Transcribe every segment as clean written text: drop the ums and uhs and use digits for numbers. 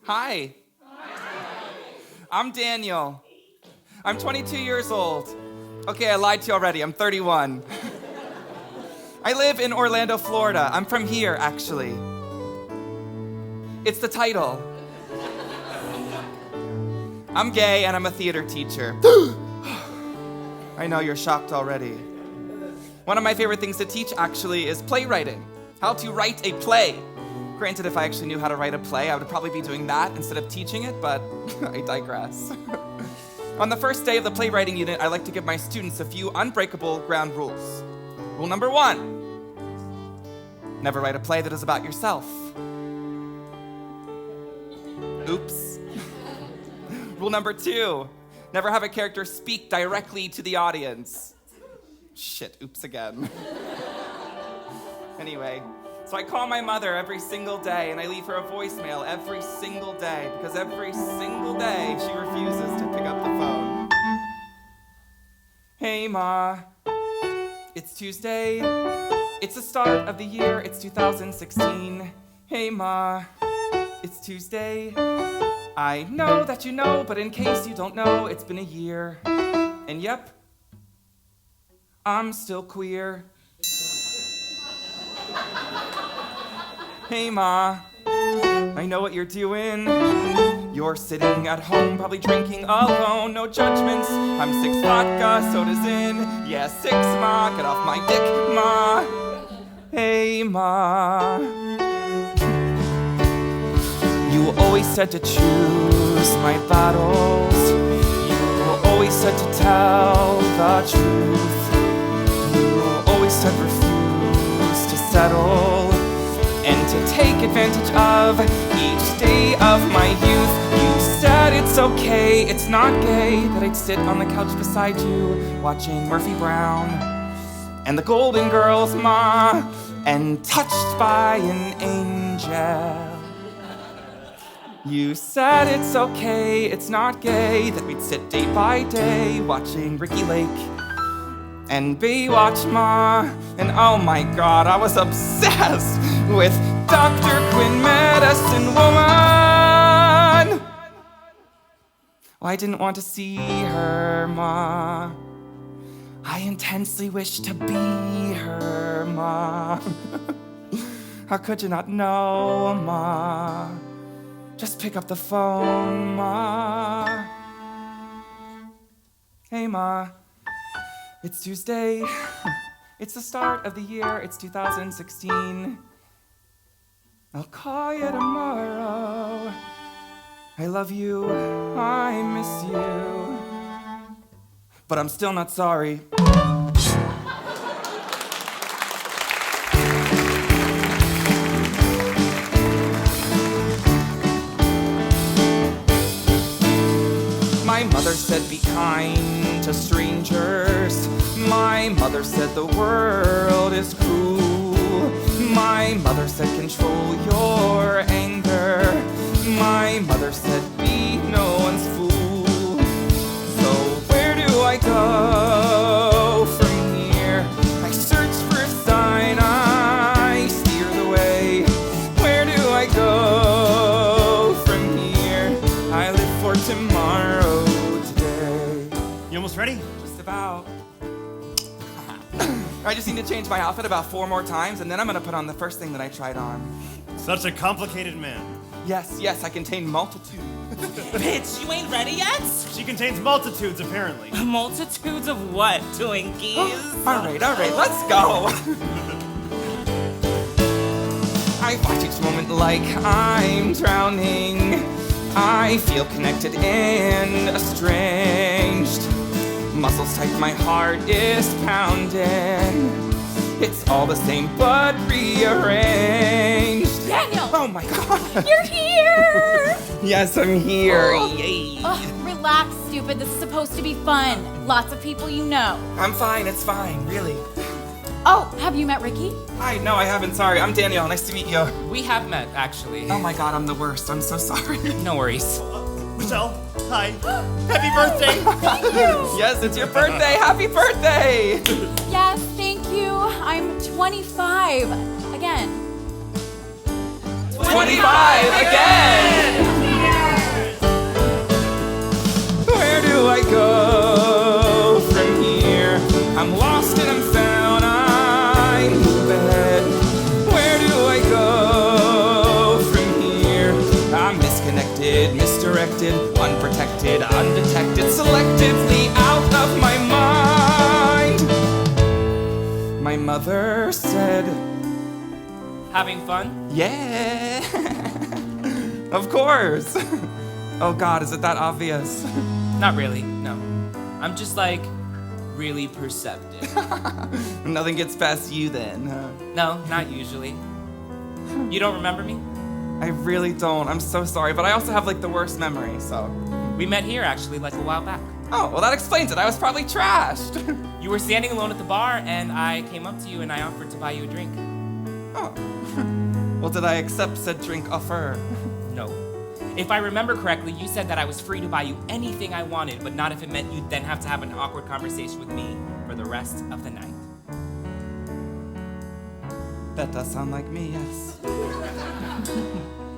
Hi. I'm Daniel. I'm 22 years old. Okay, I lied to you already. I'm 31. I live in Orlando, Florida. I'm from here, actually. It's the title. I'm gay and I'm a theater teacher. I know you're shocked already. One of my favorite things to teach, actually, is playwriting. How to write a play. Granted, if I actually knew how to write a play, I would probably be doing that instead of teaching it, but I digress. On the first day of the playwriting unit, I like to give my students a few unbreakable ground rules. Rule number 1, never write a play that is about yourself. Oops. Rule number 2, never have a character speak directly to the audience. Shit, oops again. Anyway, so I call my mother every single day and I leave her a voicemail every single day because every single day she refuses to pick up the phone. Hey Ma, it's Tuesday. It's the start of the year, it's 2016. Hey Ma, it's Tuesday. I know that you know, but in case you don't know, it's been a year. And yep, I'm still queer. Hey Ma, I know what you're doing. You're sitting at home, probably drinking alone. No judgments, I'm 6 vodka, sodas in. Yeah, 6 Ma, get off my dick, Ma. Hey Ma. You always said to choose my battles. You always said to tell the truth. You always said refuse to settle and to take advantage of each day of my youth. You said it's okay, it's not gay that I'd sit on the couch beside you watching Murphy Brown and the Golden Girls, Ma, and touched by an angel. You said it's okay, it's not gay that we'd sit day by day watching Ricky Lake and Baywatch, Ma. And oh my God, I was obsessed with Dr. Quinn, Medicine Woman. Well, I didn't want to see her, Ma. I intensely wished to be her, Ma. How could you not know, Ma? Just pick up the phone, Ma. Hey, Ma. It's Tuesday. It's the start of the year. It's 2016. I'll call you tomorrow. I love you. I miss you. But I'm still not sorry. My mother said be kind to strangers. My mother said the world is cruel. My mother said control your anger. My mother said be no one's fool. So where do I go from here? I search for a sign, I steer the way. Where do I go from here? I live for tomorrow today. You almost ready? Just about. I just need to change my outfit about 4 more times, and then I'm gonna put on the first thing that I tried on. Such a complicated man. Yes, I contain multitude. Bitch, you ain't ready yet? She contains multitudes, apparently. Multitudes of what, Twinkies? All right, let's go. I watch each moment like I'm drowning. I feel connected and estranged. Muscles tight, my heart is pounding. It's all the same but rearranged. Daniel! Oh my God! You're here! Yes, I'm here. Oh. Yay! Relax, stupid. This is supposed to be fun. Lots of people you know. I'm fine, it's fine, really. Oh, have you met Ricky? Hi, no, I haven't, sorry. I'm Daniel, nice to meet you. We have met, actually. Oh my God, I'm the worst, I'm so sorry. No worries. Michelle, hi. Happy birthday. Thank you! Yes, it's your birthday, happy birthday! Yes, thank you. I'm 25. Again. 25 again! redirected, unprotected, undetected, selectively out of my mind. My mother said, Having fun? yeah, of course. Oh God, is it that obvious? Not really, no. I'm just like, really perceptive. Nothing gets past you then, huh? No, not usually. You don't remember me? I really don't. I'm so sorry, but I also have like the worst memory, so. We met here actually like a while back. Oh, well that explains it. I was probably trashed. You were standing alone at the bar and I came up to you and I offered to buy you a drink. Oh. Well, did I accept said drink offer? No. If I remember correctly, you said that I was free to buy you anything I wanted, but not if it meant you'd then have to have an awkward conversation with me for the rest of the night. That does sound like me, yes.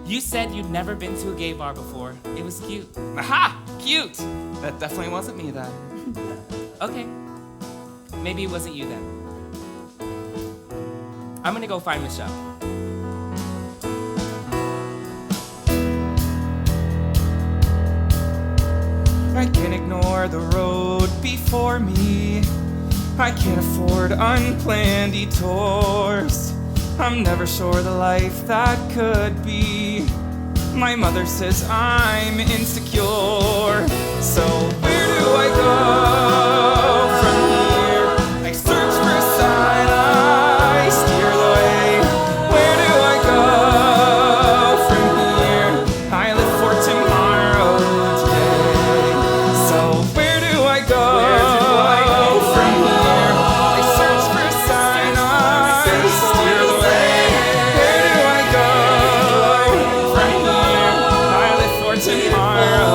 You said you'd never been to a gay bar before. It was cute. Aha! Cute! That definitely wasn't me then. Okay. Maybe it wasn't you then. I'm gonna go find Michelle. I can't ignore the road before me. I can't afford unplanned detours. I'm never sure the life that could be. My mother says I'm insecure. So where do I go from here? I search for a sign, I steer the way. Where do I go from here? I live for tomorrow today. So where do I go from here? I search for a sign, I steer the way. Where do I go from here? I live for tomorrow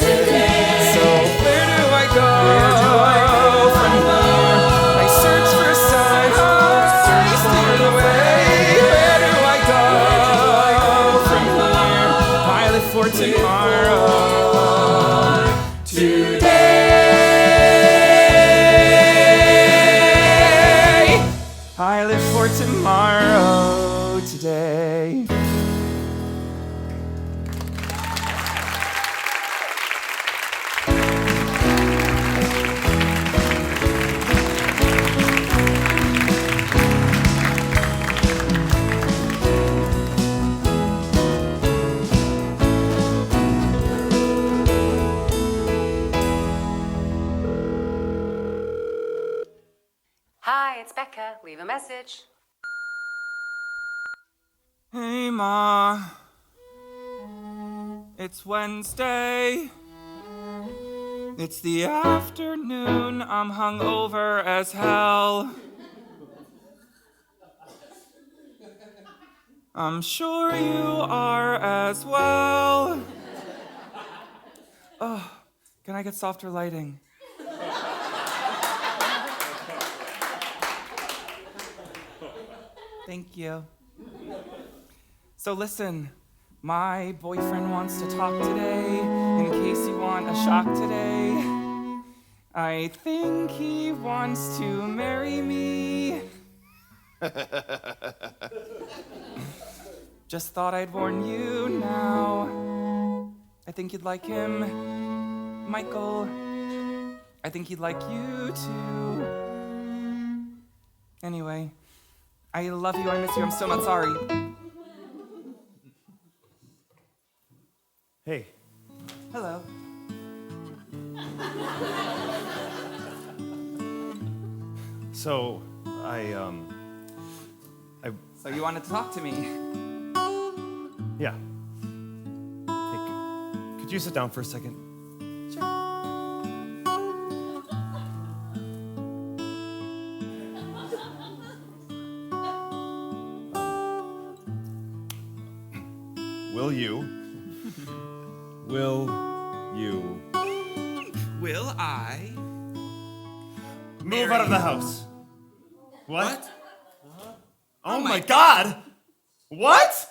today. So where do I go from here? I search for a sign, I steer the way. Where do I go from here? I live for tomorrow today. I live for tomorrow today. Hi, it's Becca. Leave a message. Hey, Ma. It's Wednesday. It's the afternoon. I'm hungover as hell. I'm sure you are as well. Oh, can I get softer lighting? Thank you. So listen, my boyfriend wants to talk today, in case you want a shock today. I think he wants to marry me. Just thought I'd warn you now. I think you'd like him, Michael. I think he'd like you too. Anyway, I love you, I miss you, I'm so not sorry. Hey, Hello. so So you wanted to talk to me? yeah. Hey, could you sit down for a second? Sure. Will you? Will you Will I? move out of the house? What? Oh my God! What?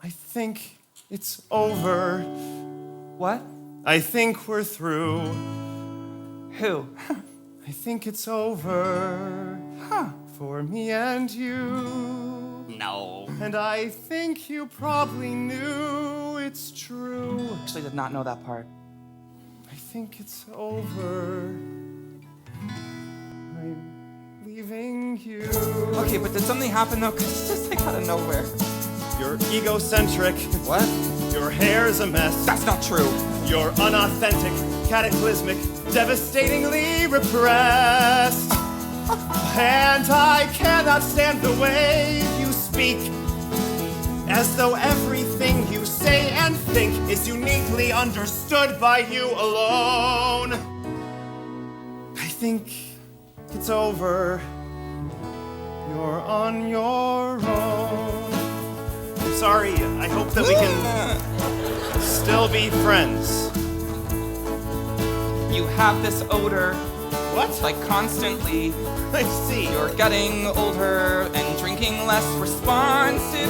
I think it's over. What? I think we're through. Who? I think it's over. For me and you. No. And I think you probably knew it's true. Actually did not know that part. I think it's over. I'm leaving you. Okay, but did something happen though? Cause it's just like out of nowhere. You're egocentric. What? Your hair's a mess. That's not true. You're unauthentic, cataclysmic, devastatingly repressed. And I cannot stand the way you speak, as though everything you say and think is uniquely understood by you alone. I think it's over. You're on your own. I'm sorry, I hope that we can still be friends. You have this odor, What? like constantly. I see. You're getting older and drinking less responsibly.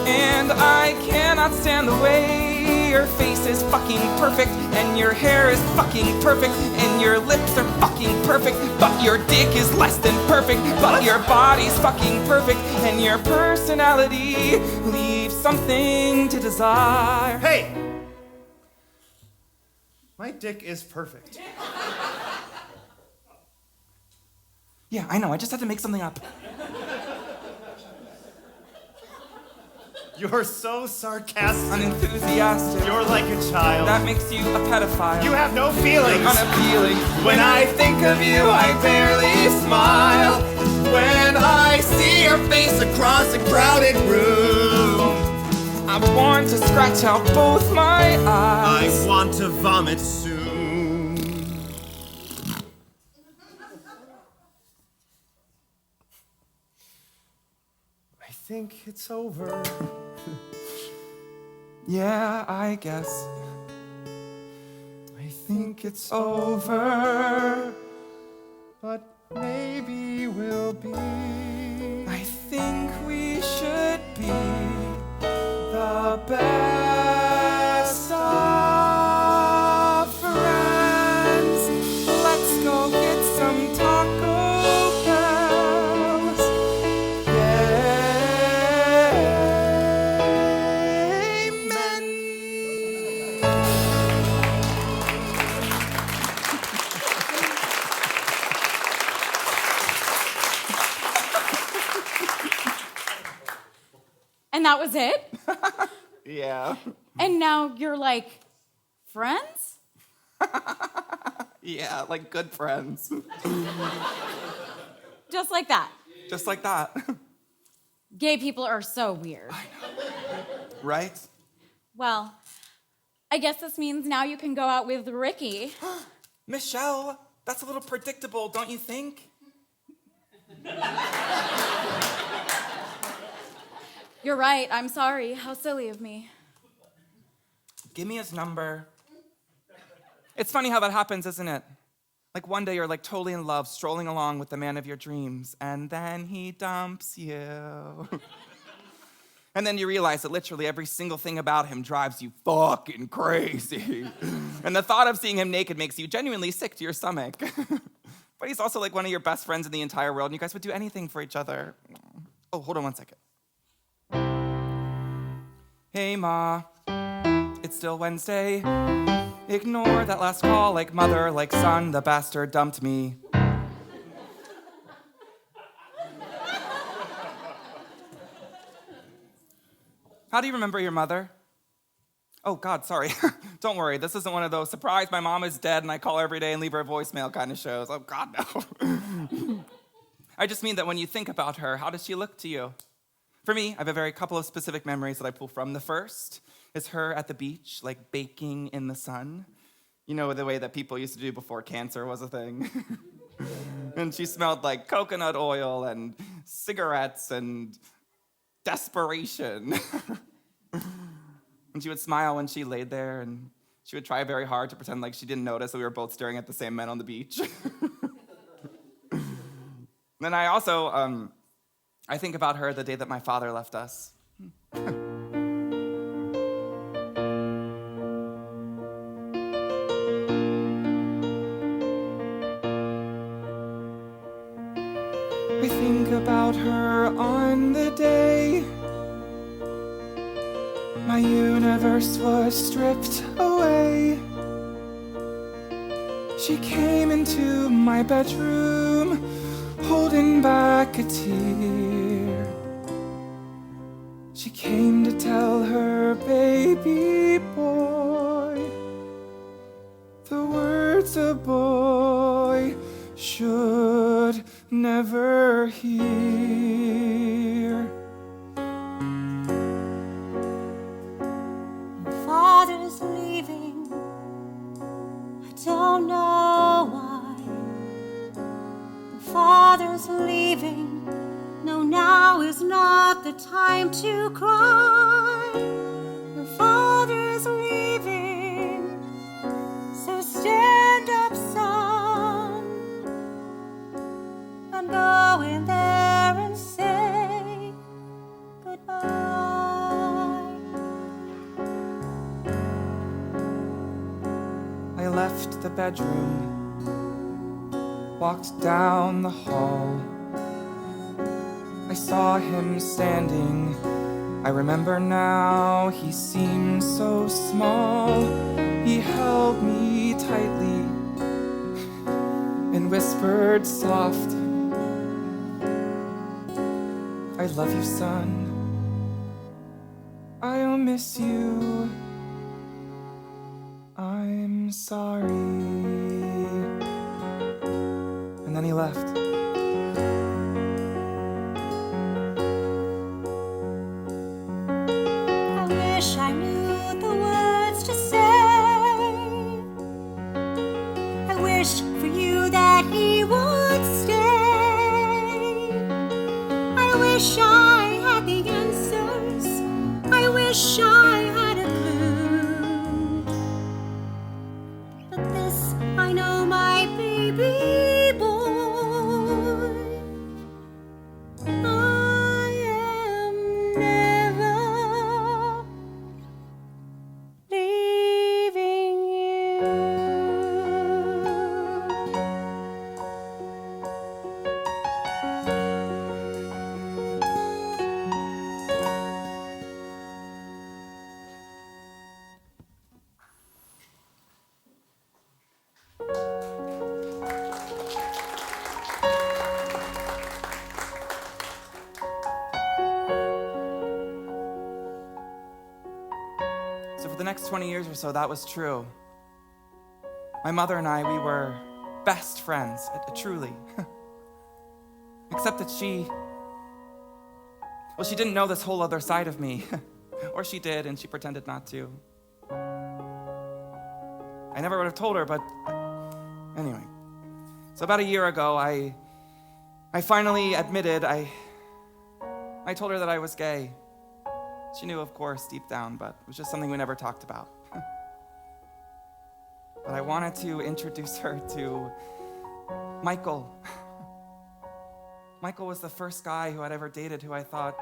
And I cannot stand the way your face is fucking perfect, and your hair is fucking perfect, and your lips are fucking perfect, but your dick is less than perfect, but your body's fucking perfect, and your personality leaves something to desire. Hey! My dick is perfect. Yeah, I know, I just had to make something up. You're so sarcastic. Unenthusiastic. You're like a child. That makes you a pedophile. You have no feelings. Unappealing. When I think of you, I barely smile. When I see your face across a crowded room, I want to scratch out both my I eyes. want to vomit soon. I think it's over. Yeah, I guess. I think it's over. But maybe we'll be. I think we should be the best of friends. Let's go get some Taco Bells. And that was it? Yeah. And now you're like, friends? Yeah, like good friends. Just like that. Just like that. Gay people are so weird. Right? Well, I guess this means now you can go out with Ricky. Michelle, that's a little predictable, don't you think? You're right. I'm sorry. How silly of me. Give me his number. It's funny how that happens, isn't it? Like one day you're like totally in love, strolling along with the man of your dreams, and then he dumps you. And then you realize that literally every single thing about him drives you fucking crazy. And the thought of seeing him naked makes you genuinely sick to your stomach. But he's also like one of your best friends in the entire world, and you guys would do anything for each other. Oh, hold on one second. Hey, Ma. It's still Wednesday. Ignore that last call, like mother, like son, the bastard dumped me. How do you remember your mother? Oh, God, sorry. Don't worry, this isn't one of those surprise, my mom is dead and I call her every day and leave her a voicemail kind of shows. Oh, God, no. I just mean that when you think about her, how does she look to you? For me, I have a very couple of specific memories that I pull from. The first is her at the beach, like baking in the sun. You know, the way that people used to do before cancer was a thing. And she smelled like coconut oil and cigarettes and desperation. And she would smile when she laid there, and she would try very hard to pretend like she didn't notice that we were both staring at the same men on the beach. Then I also, I think about her the day that my father left us. I think about her on the day my universe was stripped away. She came into my bedroom, holding back a tear. She came to tell her baby boy the words a boy should never hear. Father's leaving, I don't know why. Father's leaving, no, now is not the time to cry. Your father's leaving, so stand up, son, and go in there and say goodbye. I left the bedroom, walked down the hall. I saw him standing. I remember now, he seemed so small. He held me tightly and whispered soft, I love you, son. I'll miss you. I'm sorry. And then he left. I wish I knew the words to say. I wish for you that he would stay. I wish I had the answers. I wish I had a clue. But this I know, my baby boy, I am never leaving you. So for the next 20 years or so, that was true. My mother and I, we were best friends, truly. Except that she didn't know this whole other side of me. Or she did, and she pretended not to. I never would have told her, but anyway. So about a year ago, I finally admitted, I told her that I was gay. She knew, of course, deep down, but it was just something we never talked about. But I wanted to introduce her to Michael. Michael was the first guy who I'd ever dated who I thought,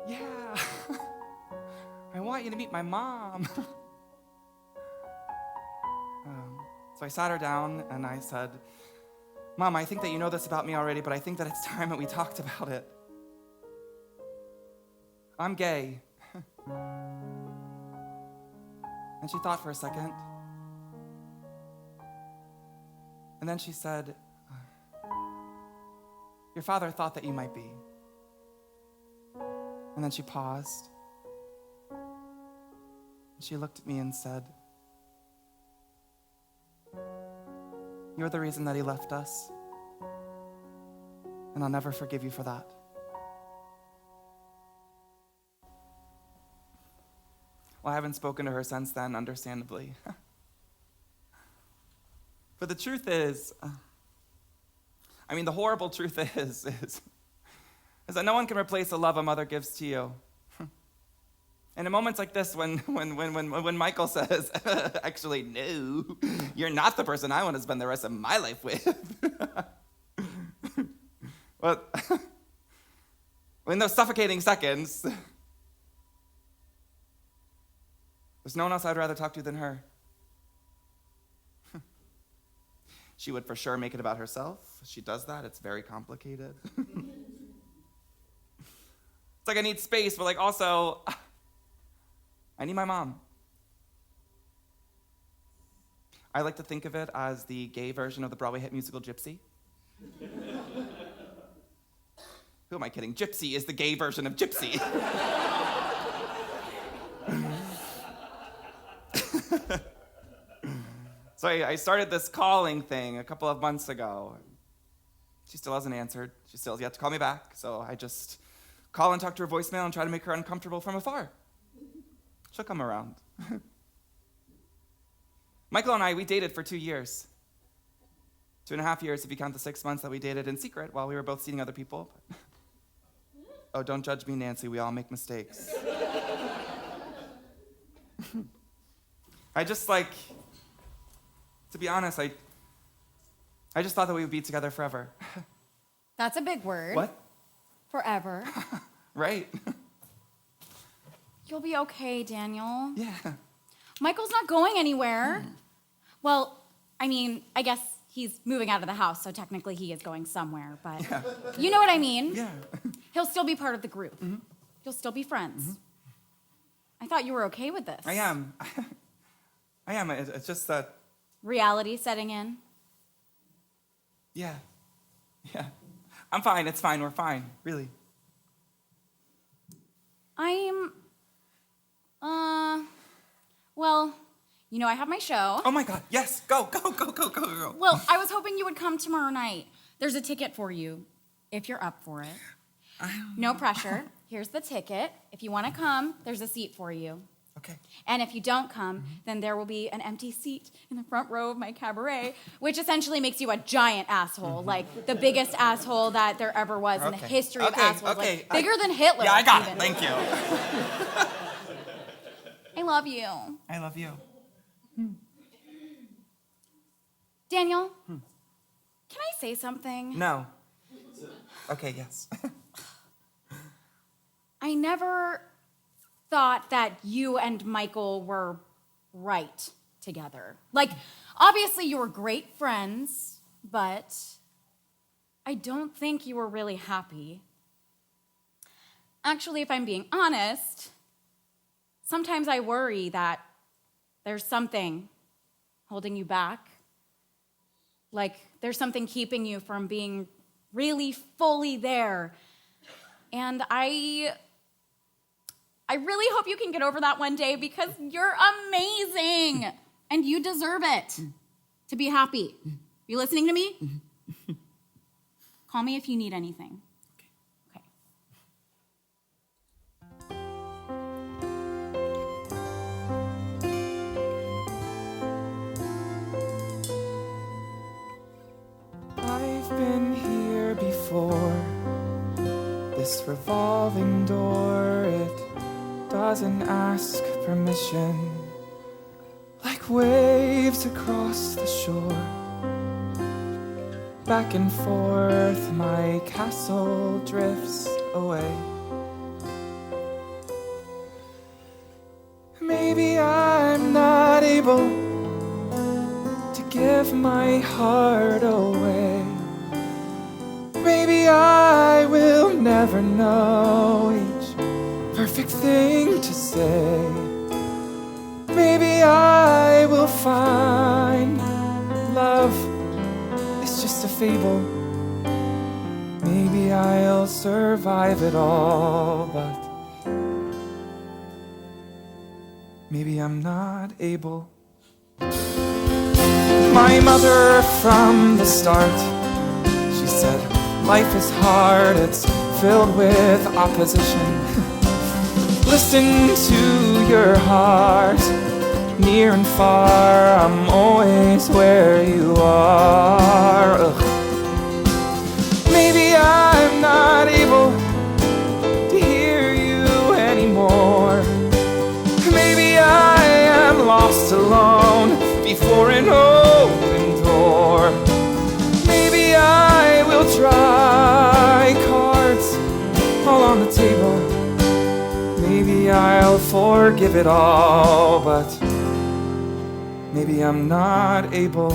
yeah, I want you to meet my mom. So I sat her down and I said, Mom, I think that you know this about me already, but I think that it's time that we talked about it. I'm gay. And she thought for a second. And then she said, your father thought that you might be. And then she paused. And she looked at me and said, you're the reason that he left us. And I'll never forgive you for that. Well, I haven't spoken to her since then, understandably. But the truth is, the horrible truth is that no one can replace the love a mother gives to you. And in moments like this, when Michael says, actually, no, you're not the person I want to spend the rest of my life with. But in those suffocating seconds, there's no one else I'd rather talk to than her. she would for sure make it about herself. She does that. It's very complicated. It's like I need space, but like also, I need my mom. I like to think of it as the gay version of the Broadway hit musical Gypsy. Who am I kidding? Gypsy is the gay version of Gypsy. So I started this calling thing a couple of months ago. She still hasn't answered. She still has yet to call me back. So I just call and talk to her voicemail and try to make her uncomfortable from afar. She'll come around. Michael and I, we dated for 2 years. 2.5 years if you count the 6 months that we dated in secret while we were both seeing other people. Oh, don't judge me, Nancy. We all make mistakes. I just to be honest, I just thought that we would be together forever. That's a big word. What? Forever. Right. You'll be okay, Daniel. Yeah. Michael's not going anywhere. Well, I mean, I guess he's moving out of the house, so technically he is going somewhere, but you know what I mean? Yeah. He'll still be part of the group. You'll still be friends. I thought you were okay with this. I am. I am. It's just that. Reality setting in. Yeah. I'm fine. It's fine. We're fine. Really. Well, you know, I have my show. Oh my God. Yes. Go. Well, I was hoping you would come tomorrow night. There's a ticket for you, if you're up for it. No pressure. Here's the ticket. If you want to come, there's a seat for you. Okay. And if you don't come, then there will be an empty seat in the front row of my cabaret, which essentially makes you a giant asshole, like the biggest asshole that there ever was in the history of assholes. Like, bigger than Hitler. Yeah, I got even. it. Thank you. I love you. I love you. Daniel, can I say something? No. Okay, yes. I never thought that you and Michael were right together. Like, obviously you were great friends, but I don't think you were really happy. Actually, if I'm being honest, sometimes I worry that there's something holding you back. Like, there's something keeping you from being really fully there. And I really hope you can get over that one day because you're amazing and you deserve it to be happy. You listening to me? Call me if you need anything. Okay. I've been here before. This revolving door, it doesn't ask permission. Like waves across the shore. Back and forth, my castle drifts away. Maybe I'm not able to give my heart away. Maybe I will never know each perfect thing to say. Maybe I will find love is just a fable. Maybe I'll survive it all, but maybe I'm not able. My mother from the start, she said, life is hard, it's filled with opposition. Listen to your heart, near and far, I'm always where you are. Ugh. Maybe I'm not able to hear you anymore. Maybe I am lost alone before an open door. Maybe I will try cards all on the table. Maybe I'll forgive it all, but maybe I'm not able.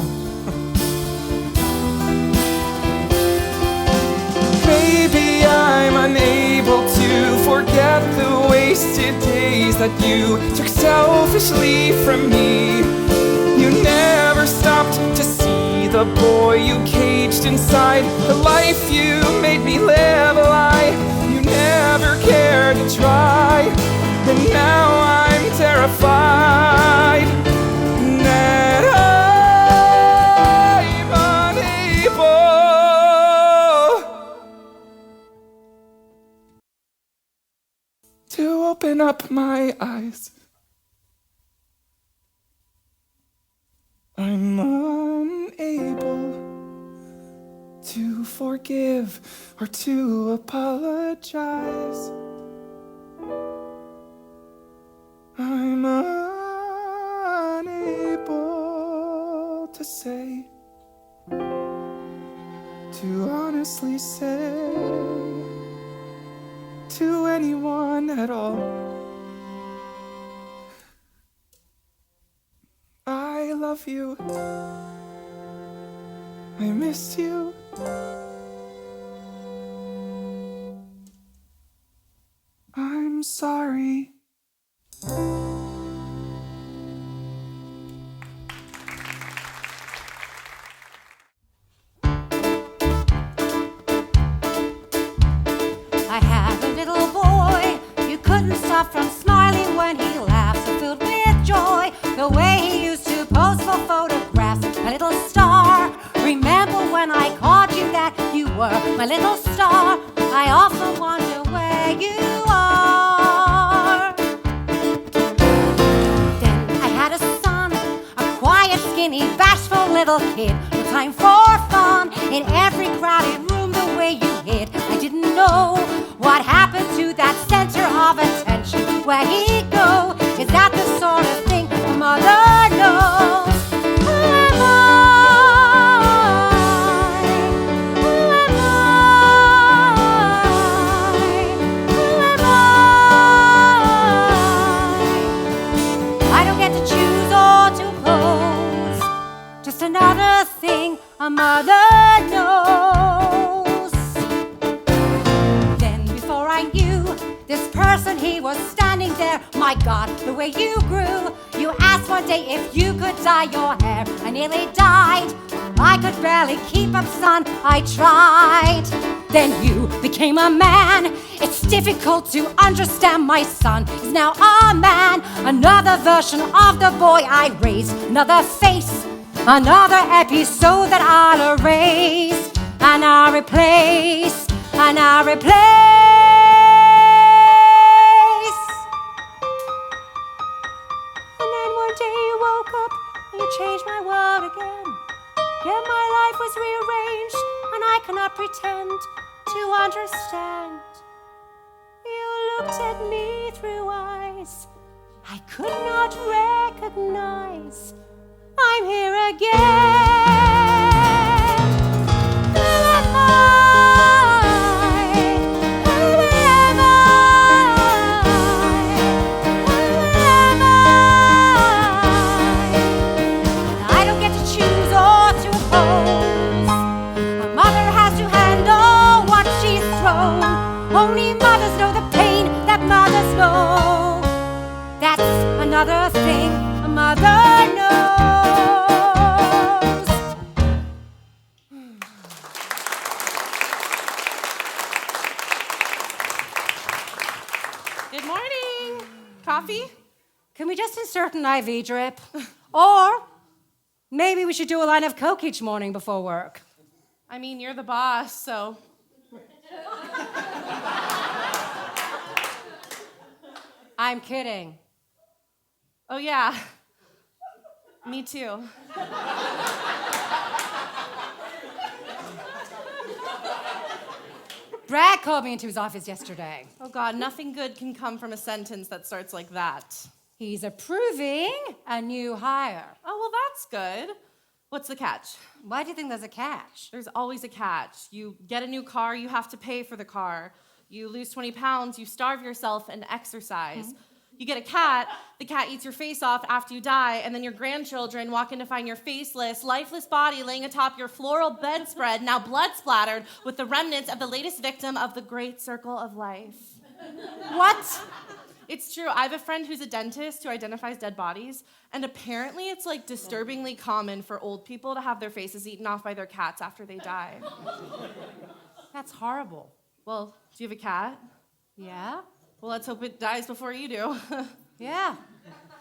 wasted days that you took selfishly from me. You never stopped to see the boy you caged inside, the life you made me live a lie. You never cared to try, and now I'm terrified that I'm unable to open up my eyes. I'm unable to forgive or to apologize. I'm unable to say, to honestly say to anyone at all, I love you, I miss you, I'm sorry. I had a little boy, you couldn't stop from smiling when he laughed, so filled with joy, the way he used to pose for photographs. A little star, remember when I called you that you were my little star? I often wonder where you are. Then I had a son, a quiet, skinny, bashful little kid, no time for fun, in every crowded room the way you hid. I didn't know what happened to that center of attention. Where he'd go, is that the sort of thing a mother knows? Who am I? Who am I? Who am I? I don't get to choose or to pose, just another thing a mother knows. Then before I knew this person, he was standing there. My God, the way you grew. You asked one day if you could dye your hair. I nearly died. I could barely keep up, son. I tried. Then you became a man. It's difficult to understand. My son is now a man. Another version of the boy I raised. Another face, another episode that I'll erase. And I'll replace. And I'll replace. And then one day you woke up and you changed my world again. Yet my life was rearranged and I cannot pretend to understand. You looked at me through eyes I could not recognize. I'm here again. Who am I? Who am I? Who am I? I don't get to choose or to oppose. A mother has to handle what she's thrown. Only mothers know the pain that mothers know. That's another thing a mother knows. Good morning. Coffee? Can we just insert an IV drip? Or maybe we should do a line of coke each morning before work. I mean, you're the boss, so. I'm kidding. Oh, yeah. Me too. Brad called me into his office yesterday. Oh, God, nothing good can come from a sentence that starts like that. He's approving a new hire. Oh, well, that's good. What's the catch? Why do you think there's a catch? There's always a catch. You get a new car, you have to pay for the car. You lose 20 pounds, you starve yourself and exercise. Mm-hmm. You get a cat, the cat eats your face off after you die, and then your grandchildren walk in to find your faceless, lifeless body laying atop your floral bedspread, now blood-splattered with the remnants of the latest victim of the great circle of life. What? It's true. I have a friend who's a dentist who identifies dead bodies, and apparently it's like disturbingly common for old people to have their faces eaten off by their cats after they die. That's horrible. Well, do you have a cat? Yeah? Well, let's hope it dies before you do. Yeah.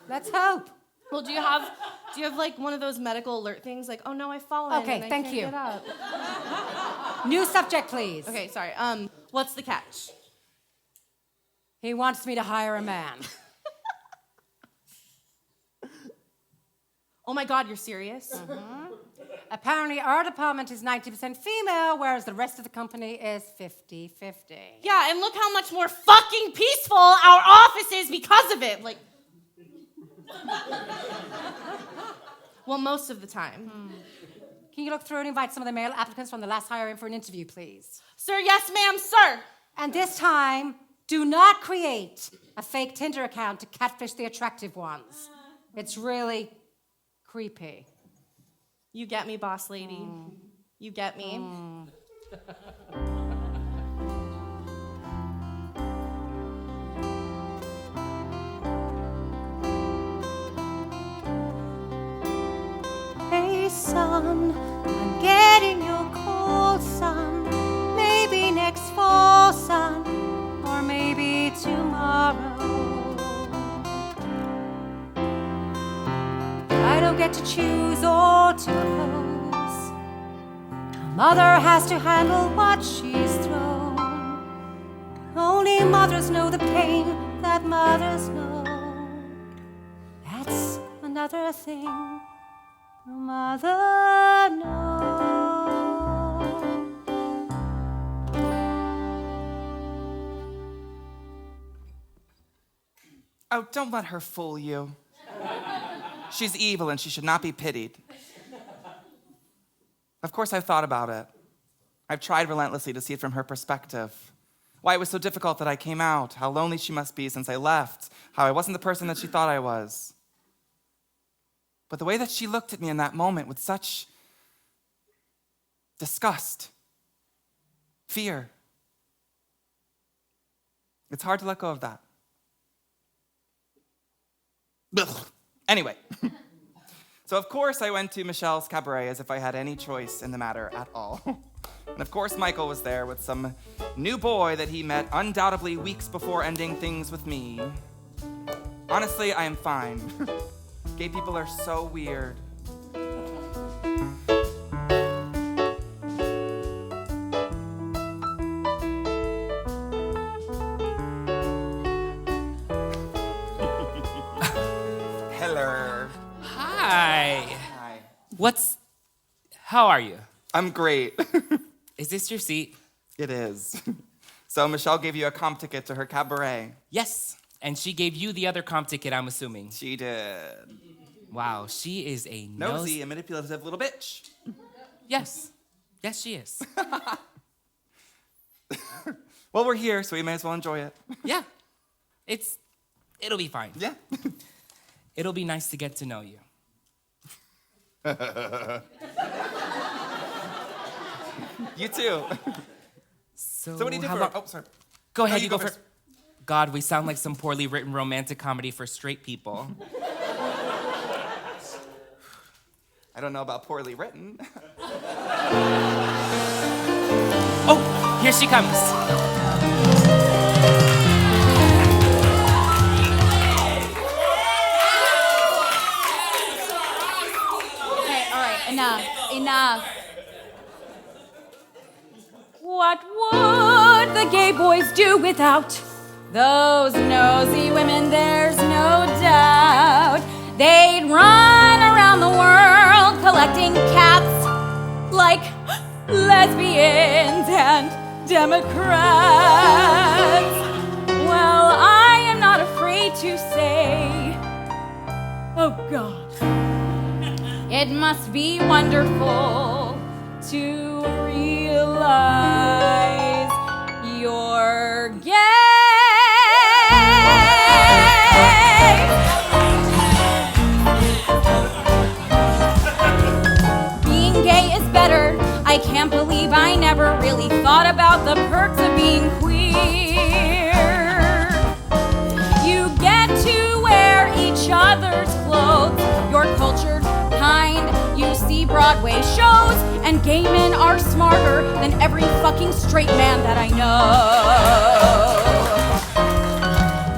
Let's hope. Well, do you have like one of those medical alert things like, oh no, I've fallen Okay, and I thank can't you. get up? New subject, please. Okay, sorry. What's the catch? He wants me to hire a man. Oh my God, you're serious? Apparently, our department is 90% female, whereas the rest of the company is 50-50. Yeah, and look how much more fucking peaceful our office is because of it. Like, well, most of the time. Can you look through and invite some of the male applicants from the last hire in for an interview, please? Sir, yes, ma'am, sir. And this time, do not create a fake Tinder account to catfish the attractive ones. It's really creepy. You get me, boss lady. You get me. Hey, son, I'm getting your call, son. Maybe next fall, son, or maybe tomorrow. I don't get to choose or to oppose. A mother has to handle what she's thrown. Only mothers know the pain that mothers know. That's another thing a mother knows. Oh, don't let her fool you. She's evil and she should not be pitied. Of course, I've thought about it. I've tried relentlessly to see it from her perspective. Why it was so difficult that I came out, how lonely she must be since I left, how I wasn't the person that she thought I was. But the way that she looked at me in that moment with such disgust, fear, it's hard to let go of that. Ugh. Anyway, so of course I went to Michelle's cabaret as if I had any choice in the matter at all. And of course Michael was there with some new boy that he met undoubtedly weeks before ending things with me. Honestly, I am fine. Gay people are so weird. Hello. Hi. Hi. How are you? I'm great. Is this your seat? It is. So Michelle gave you a comp ticket to her cabaret. Yes. And she gave you the other comp ticket, I'm assuming. She did. Wow, she is a Nosy and manipulative little bitch. Yes. Yes, she is. Well, we're here, so we may as well enjoy it. Yeah. It'll be fine. Yeah. It'll be nice to get to know you. You too. So So what do you do how for... about- Oh, sorry. Go ahead, No, you go first. God, we sound like some poorly written romantic comedy for straight people. I don't know about poorly written. Oh, here she comes. Okay, all right, enough. What would the gay boys do without those nosy women? There's no doubt. They'd run around the world collecting cats like lesbians and Democrats. Well, I am not afraid to say, oh God. It must be wonderful to realize you're gay. Being gay is better. I can't believe I never really thought about the perks of being queer. You And gay men are smarter than every fucking straight man that I know.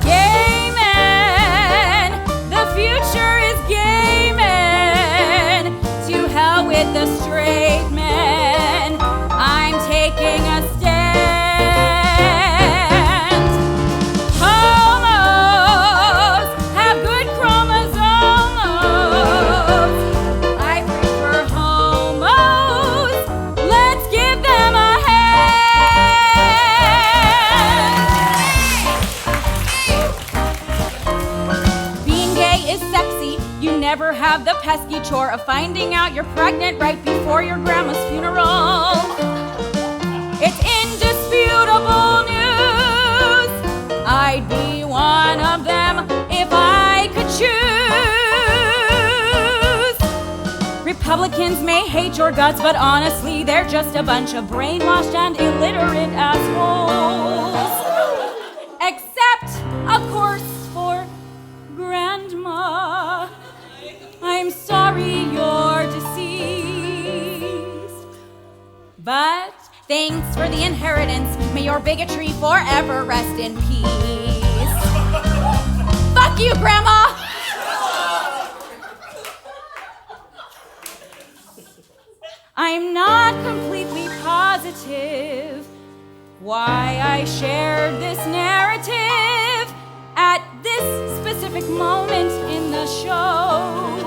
Gay men, the future is gay men. To hell with the straight men. I'm taking a stand. Homos have good chromosomes. I prefer homos. Let's give them a hand. Being gay is sexy. You never have the pesky chore of finding out you're pregnant right before your grandma's funeral. It's indisputable news. I'd be one of them if I could choose. Republicans may hate your guts, but honestly, they're just a bunch of brainwashed and illiterate assholes. Except, of course, for Grandma. I'm sorry you're deceased. But thanks for the inheritance. May your bigotry forever rest in peace. Fuck you, Grandma! I'm not completely positive why I shared this narrative at this specific moment in the show.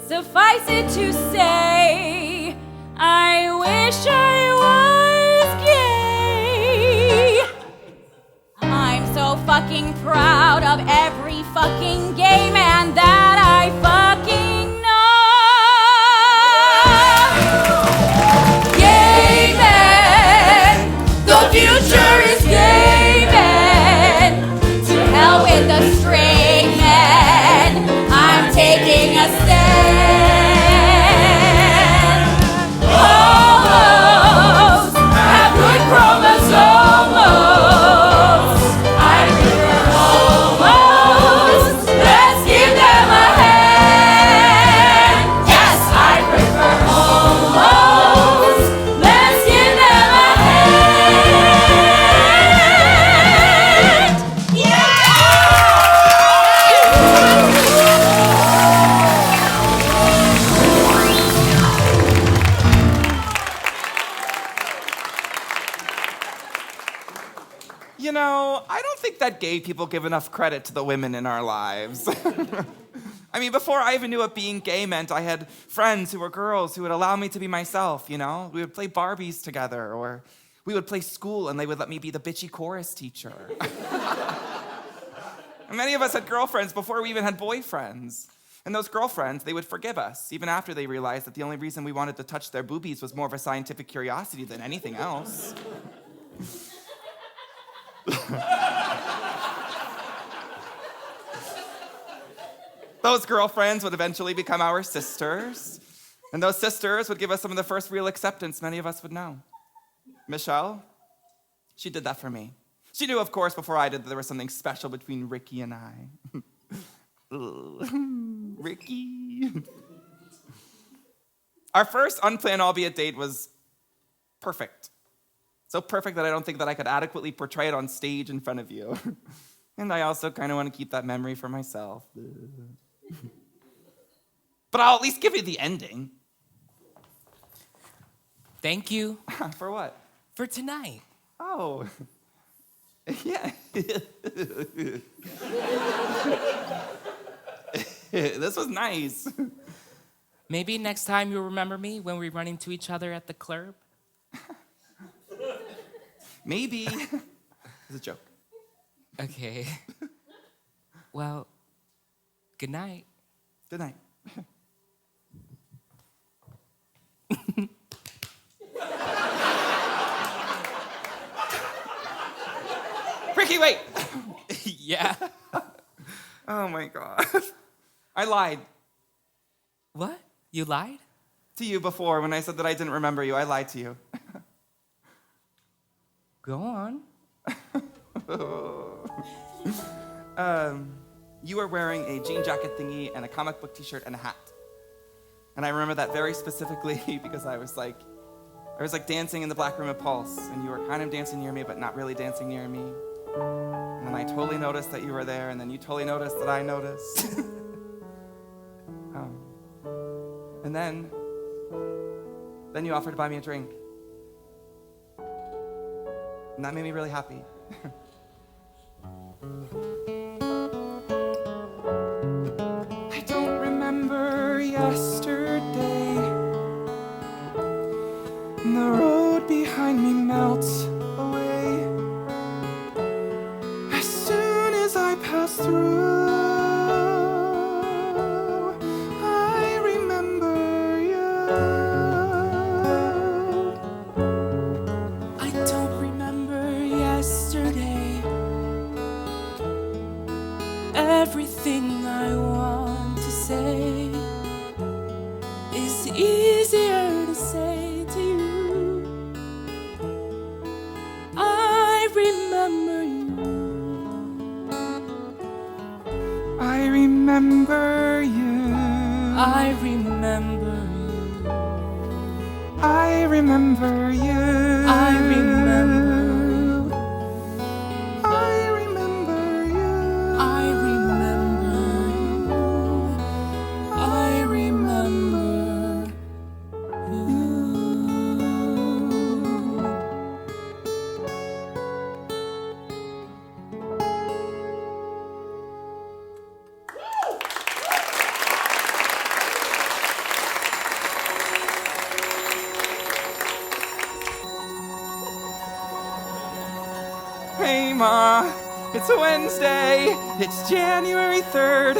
Suffice it to say, I wish I was gay. I'm so fucking proud of every fucking gay man that I fucking know. Gay men, the future is gay men. To hell with the straight men. I'm taking a stand. Homos have good chromosomes. I prefer homos. Let's give them a hand. Yes, I prefer homos. Let's give them a hand. You know, I don't think that gay people give enough credit to the women in our lives. I mean, before I even knew what being gay meant, I had friends who were girls who would allow me to be myself, you know? We would play Barbies together, or we would play school and they would let me be the bitchy chorus teacher. And many of us had girlfriends before we even had boyfriends. And those girlfriends, they would forgive us, even after they realized that the only reason we wanted to touch their boobies was more of a scientific curiosity than anything else. Those girlfriends would eventually become our sisters. And those sisters would give us some of the first real acceptance many of us would know. Michelle, she did that for me. She knew, of course, before I did that there was something special between Ricky and I. Ricky. Our first unplanned, albeit date, was perfect. So perfect that I don't think that I could adequately portray it on stage in front of you. And I also kind of want to keep that memory for myself. But I'll at least give you the ending. Thank you For what? for tonight. Oh. Yeah. This was nice. Maybe next time you'll remember me when we run into each other at the club. Maybe. It's a joke. Okay. Well, good night. Good night. Ricky, wait! Yeah. Oh my God. I lied What? You lied? to you before when I said that I didn't remember you. I lied to you. Go on. You were wearing a jean jacket thingy and a comic book t-shirt and a hat. And I remember that very specifically because I was like dancing in the Black Room at Pulse, and you were kind of dancing near me, but not really dancing near me. And then I totally noticed that you were there, and then you totally noticed that I noticed. And then you offered to buy me a drink. And that made me really happy. I don't remember yesterday. And the road behind me melts away as soon as I pass through. I remember you. I don't remember yesterday. Everything I want to say is easier to say to you. I remember you. I remember you. I remember you. I remember you. I remember. I remember you. I remember you. I remember you. Hey Ma, it's a Wednesday, it's January 3rd.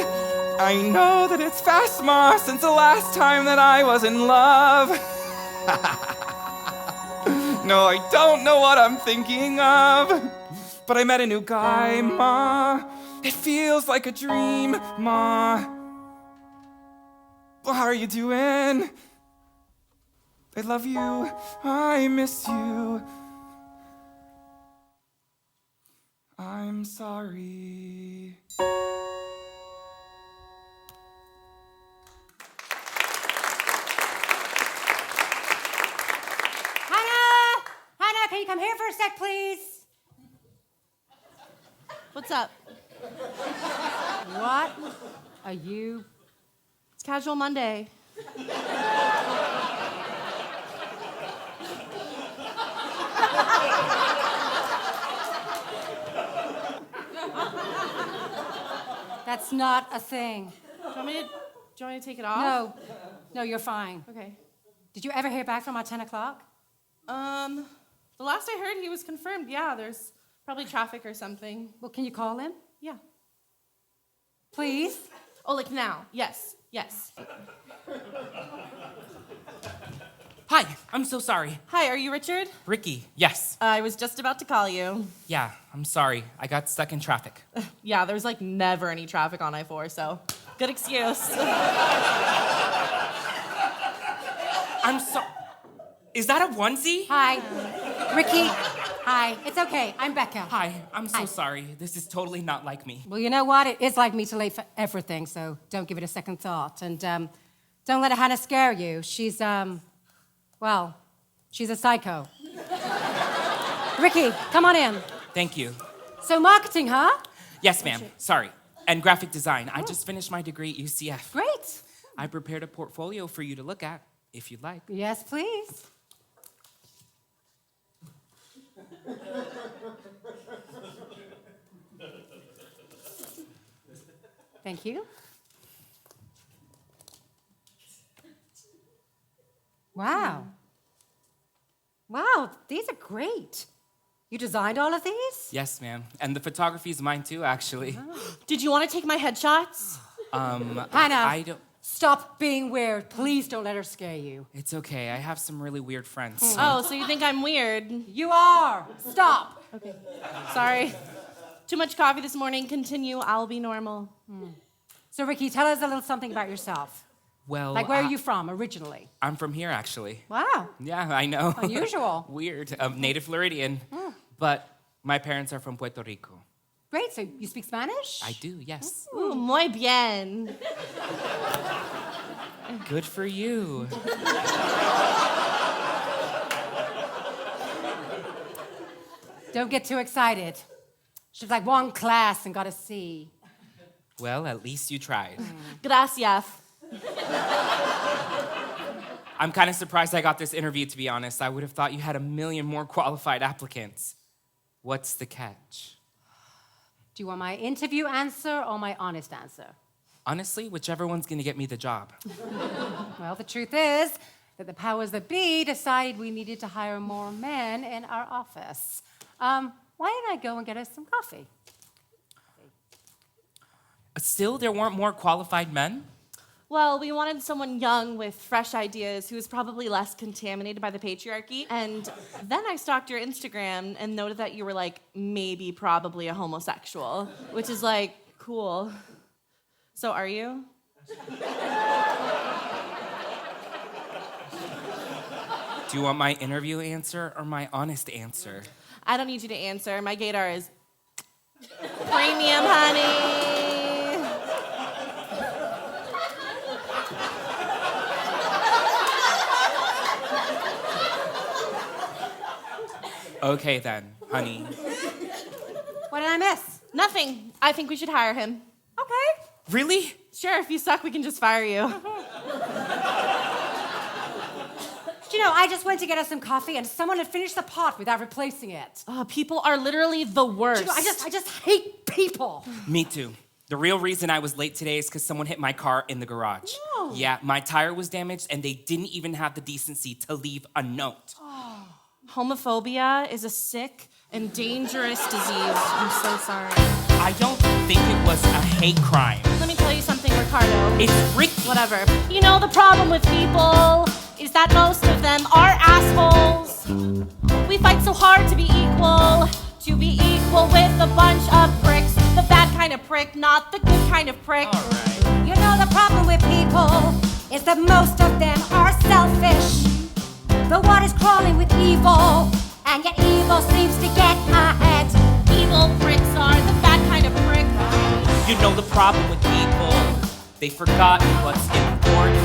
I know that it's fast, Ma, since the last time that I was in love. No, I don't know what I'm thinking of, but I met a new guy, Ma. It feels like a dream, Ma. Well, how are you doing? I love you, I miss you. I'm sorry. Hannah! Hannah, can you come here for a sec, please? What's up? What are you? It's Casual Monday. That's not a thing. Do you want me to take it off? No. No, you're fine. Okay. Did you ever hear back from our 10 o'clock? The last I heard, he was confirmed. Yeah, there's probably traffic or something. Well, can you call him? Yeah. Please? Oh, like now? Yes. Yes. Hi, I'm so sorry. Hi, are you Richard? Ricky, yes. I was just about to call you. Yeah, I'm sorry. I got stuck in traffic. Yeah, there's like never any traffic on I-4, so good excuse. I'm so... Is that a onesie? Hi. Ricky. Hi. It's okay. I'm Becca. Hi, I'm so Hi. sorry. This is totally not like me. Well, you know what? It is like me to late for everything, so don't give it a second thought. And don't let Hannah scare you. She's, well, she's a psycho. Ricky, come on in. Thank you. So marketing, huh? Yes, ma'am. Sorry. And graphic design. I just finished my degree at UCF. Great. I prepared a portfolio for you to look at, if you'd like. Yes, please. Thank you. Wow. Wow, these are great. You designed all of these? Yes, ma'am. And the photography is mine too, actually. Did you want to take my headshots? Hannah, I don't... stop being weird. Please don't let her scare you. It's okay. I have some really weird friends. Oh, so you think I'm weird? You are. Stop. Okay. Sorry. Too much coffee this morning. Continue. I'll be normal. So, Ricky, tell us a little something about yourself. Well, Like, where are you from originally? I'm from here, actually. Wow. Yeah, I know. Unusual. Weird. Native Floridian. But my parents are from Puerto Rico. Great. So, you speak Spanish? I do, yes. Ooh, muy bien. Good for you. Don't get too excited. She was like one class and got a C. Well, at least you tried. Gracias. I'm kind of surprised I got this interview, to be honest. I would have thought you had a million more qualified applicants. What's the catch? Do you want my interview answer or my honest answer? Honestly, whichever one's gonna get me the job. Well, the truth is that the powers that be decided we needed to hire more men in our office. Why don't I go and get us some coffee? Still, there weren't more qualified men? Well, we wanted someone young with fresh ideas who was probably less contaminated by the patriarchy. And then I stalked your Instagram and noted that you were like maybe probably a homosexual, which is like cool. So are you? Do you want my interview answer or my honest answer? I don't need you to answer. My gaydar is premium, honey. Okay then, honey. What did I miss? Nothing. I think we should hire him. Okay. Really? Sure, if you suck, we can just fire you. Do you know, I just went to get us some coffee and someone had finished the pot without replacing it. Oh, people are literally the worst. Do you know, I just hate people. Me too. The real reason I was late today is because someone hit my car in the garage. No. Yeah, my tire was damaged and they didn't even have the decency to leave a note. Homophobia is a sick and dangerous disease. I'm so sorry. I don't think it was a hate crime. Let me tell you something, Ricardo. It's Ricky. Whatever. You know, the problem with people is that most of them are assholes. We fight so hard to be equal with a bunch of pricks. The bad kind of prick, not the good kind of prick. All right. You know, the problem with people is that most of them are selfish. The one is crawling with evil, and yet evil seems to get ahead. Evil pricks are the bad kind of prick. You know the problem with people, they've forgotten what's important.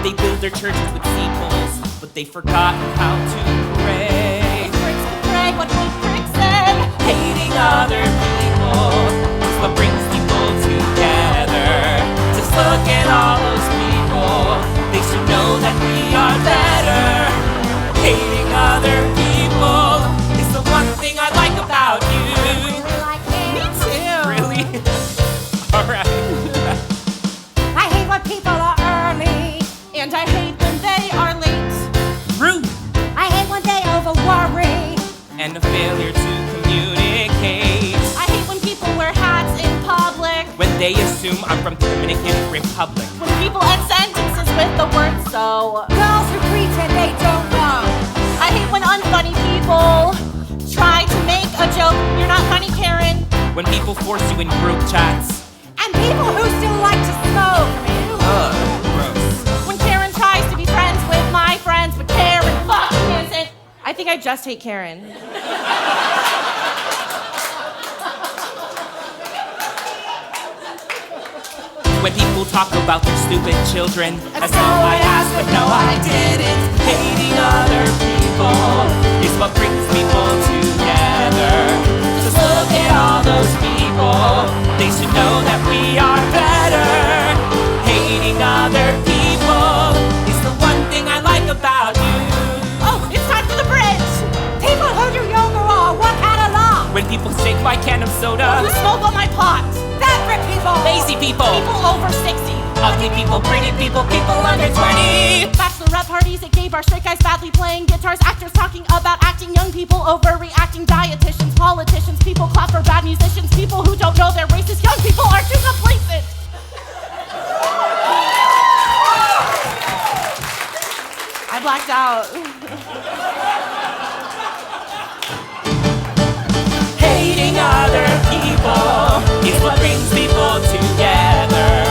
They build their churches with steeples, but they've forgotten how to pray. Pricks can pray, what we pricks say. Hating other people is what brings people together. Just look at all those people, they should know that we are better. Hating other people is the one thing I like about you. Like him. Me too. Really? Alright. I hate when people are early. And I hate when they are late. Rude. I hate when they over worry. And a failure to communicate. I hate when people wear hats in public. When they assume I'm from the Dominican Republic. When people end sentences with the word so. Girls who pretend they don't know. I hate when unfunny people try to make a joke. You're not funny, Karen. When people force you in group chats. And people who still like to smoke. Gross. When Karen tries to be friends with my friends, but Karen fucking isn't. I think I just hate Karen. When people talk about their stupid children, as though I asked, but no, I didn't. Hating other people is what brings people together. Just look at all those people, they should know that we are better. Hating other people is the one thing I like about you. Oh, it's time for the bridge. People who do yoga or work out a lot. When people shake my can of soda, You smoke on my pot. Favorite people. lazy people, People over 60. ugly people, pretty people, people under 20. Bachelorette parties at gay bars, straight guys badly playing guitars, actors talking about acting, young people overreacting, dietitians, politicians, people clap for bad musicians, people who don't know they're racist, young people are too complacent. I blacked out. Hating other people is what brings people together.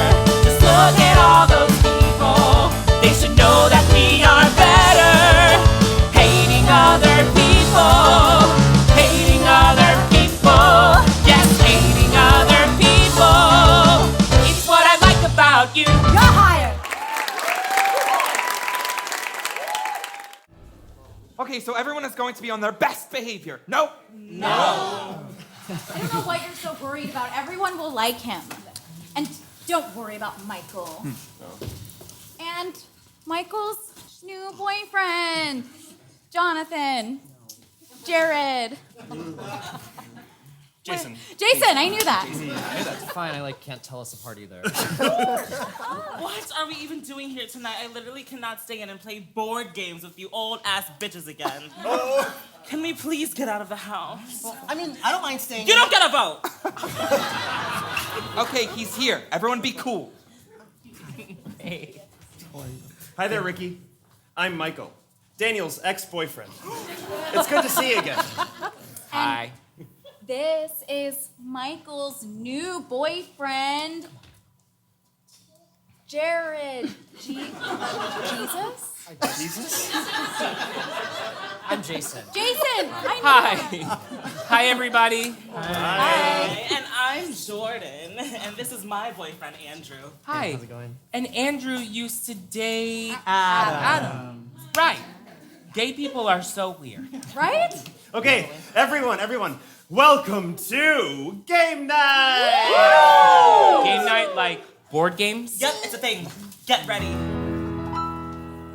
Just look at all those people, they should know that we are better. Hating other people, hating other people, yes, hating other people. It's what I like about you. You're hired. Okay, so everyone is going to be on their best behavior. No? I don't know what you're so worried about. Everyone will like him. And don't worry about Michael. And Michael's new boyfriend, Jonathan, Jared. Jason. Jason, I knew that. It's fine, I can't tell us apart either. What are we even doing here tonight? I literally cannot stay in and play board games with you old ass bitches again. Can we please get out of the house? I mean, I don't mind staying. You don't get a vote! Okay, he's here. Everyone be cool. Hi there, Ricky. I'm Michael, Daniel's ex-boyfriend. It's good to see you again. Hi. This is Michael's new boyfriend, Jared. Jesus? Jesus? I'm Jason. Jason! I know. Hi. Hi, everybody. Hi. And I'm Jordan, and this is my boyfriend, Andrew. Hi. How's it going? And Andrew used to date Adam. Right. Gay people are so weird. Right? Okay, everyone, welcome to Game Night! Game night, like board games? Yep, it's a thing. Get ready.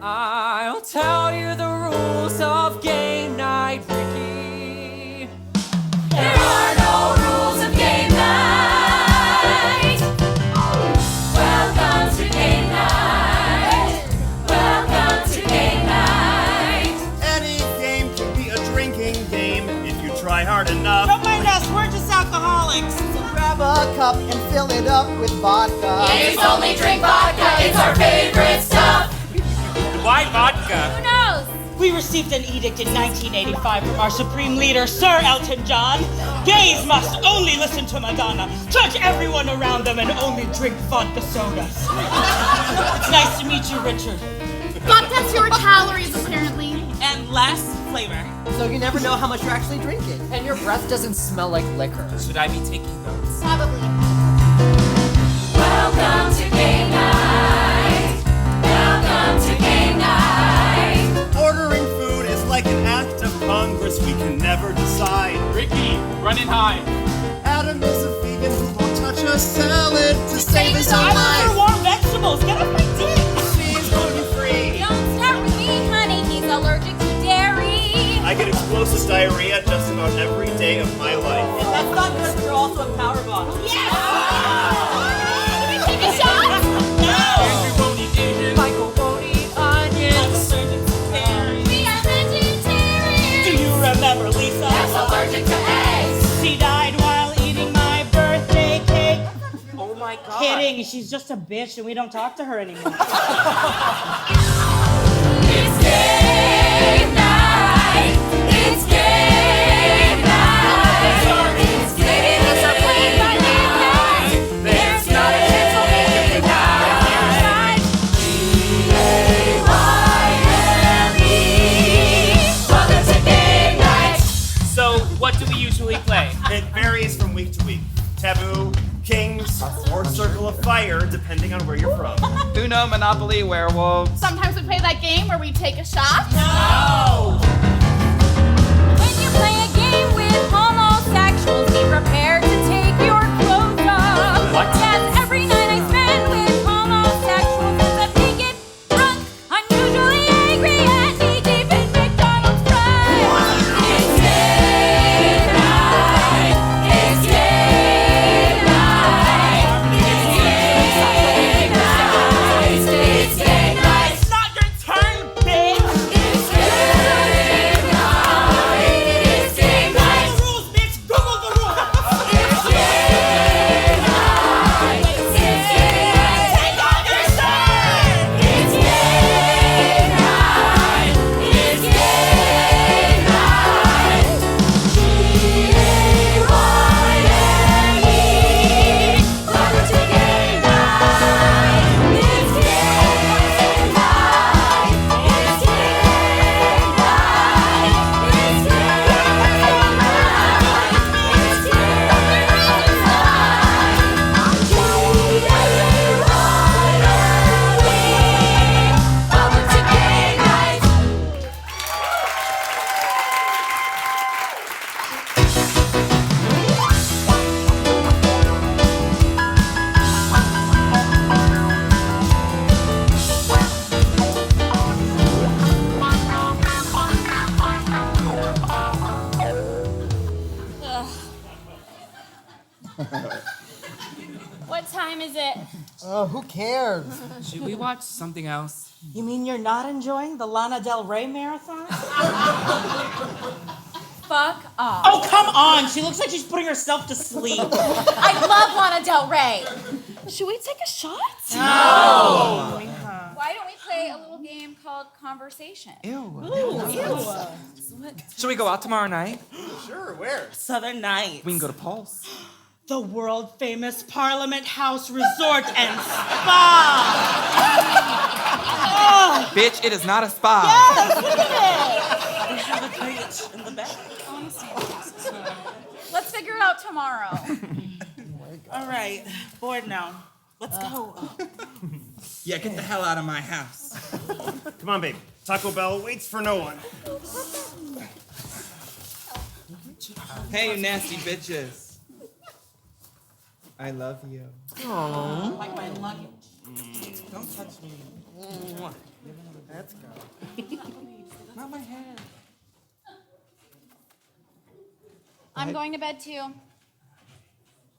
I'll tell you the rules of game night, Ricky. There are no rules of game night. Welcome to game night. Welcome to game night. Any game can be a drinking game if you try hard enough. Don't mind us, we're just alcoholics. So grab a cup and fill it up with vodka. It's only drink vodka. It's our favorite stuff. Why vodka? Who knows? We received an edict in 1985 from our supreme leader, Sir Elton John. Gays must only listen to Madonna, touch everyone around them, and only drink vodka sodas. It's nice to meet you, Richard. Vodka's fewer calories, apparently. And less flavor. So you never know how much you're actually drinking. And your breath doesn't smell like liquor. Should I be taking notes? Probably. Welcome to game night. Welcome to game night. Ordering food is like an act of Congress we can never decide. Ricky, running high. Adam is a vegan who won't touch a salad to save his own I life. prefer warm vegetables. Get off my dick. She's gluten-free. Don't start with me, honey. He's allergic to dairy. I get explosive diarrhea just about every day of my life. If that's not good, you're also a power bottle. Can we take a shot? Michael won't eat onions. I'm allergic to dairy. We are vegetarians. Do you remember Lisa? That's allergic to eggs. She died while eating my birthday cake. Oh my god. Kidding, she's just a bitch and we don't talk to her anymore. It's game night. It's game night. It's game night. There's not a chance I'll make it without G-A-Y-M-E. Welcome to game night. So, what do we usually play? It varies from week to week. Taboo, Kings, or Circle of Fire, depending on where you're from. Uno, Monopoly, werewolves. Sometimes we play that game where we take a shot. When you play a game with homosexuals, be prepared to take your clothes off. What? Yes, every night I spend with homosexuals is a naked, drunk, unusually angry, and knee-deep in McDonald's fries. It's game night. It's game night. It's game night. It's game night. It's not your turn, bitch! It's game time is it? Who cares? Should we watch something else? You mean you're not enjoying the Lana Del Rey marathon? Fuck off. Oh, come on. She looks like she's putting herself to sleep. I love Lana Del Rey. Should we take a shot? No. Why don't we play a little game called Conversation? Should we go out tomorrow night? Sure, where? Southern Nights. We can go to Pulse. The world famous Parliament House Resort and Spa. Bitch, it is not a spa. Yes, look at it. They have a date in the back. Let's figure it out tomorrow. All right, bored now. Let's go. Yeah, get the hell out of my house. Come on, babe. Taco Bell waits for no one. Hey, you nasty bitches. I love you. Like my luggage. Don't touch me. Let's go. Not my head. I'm going to bed too.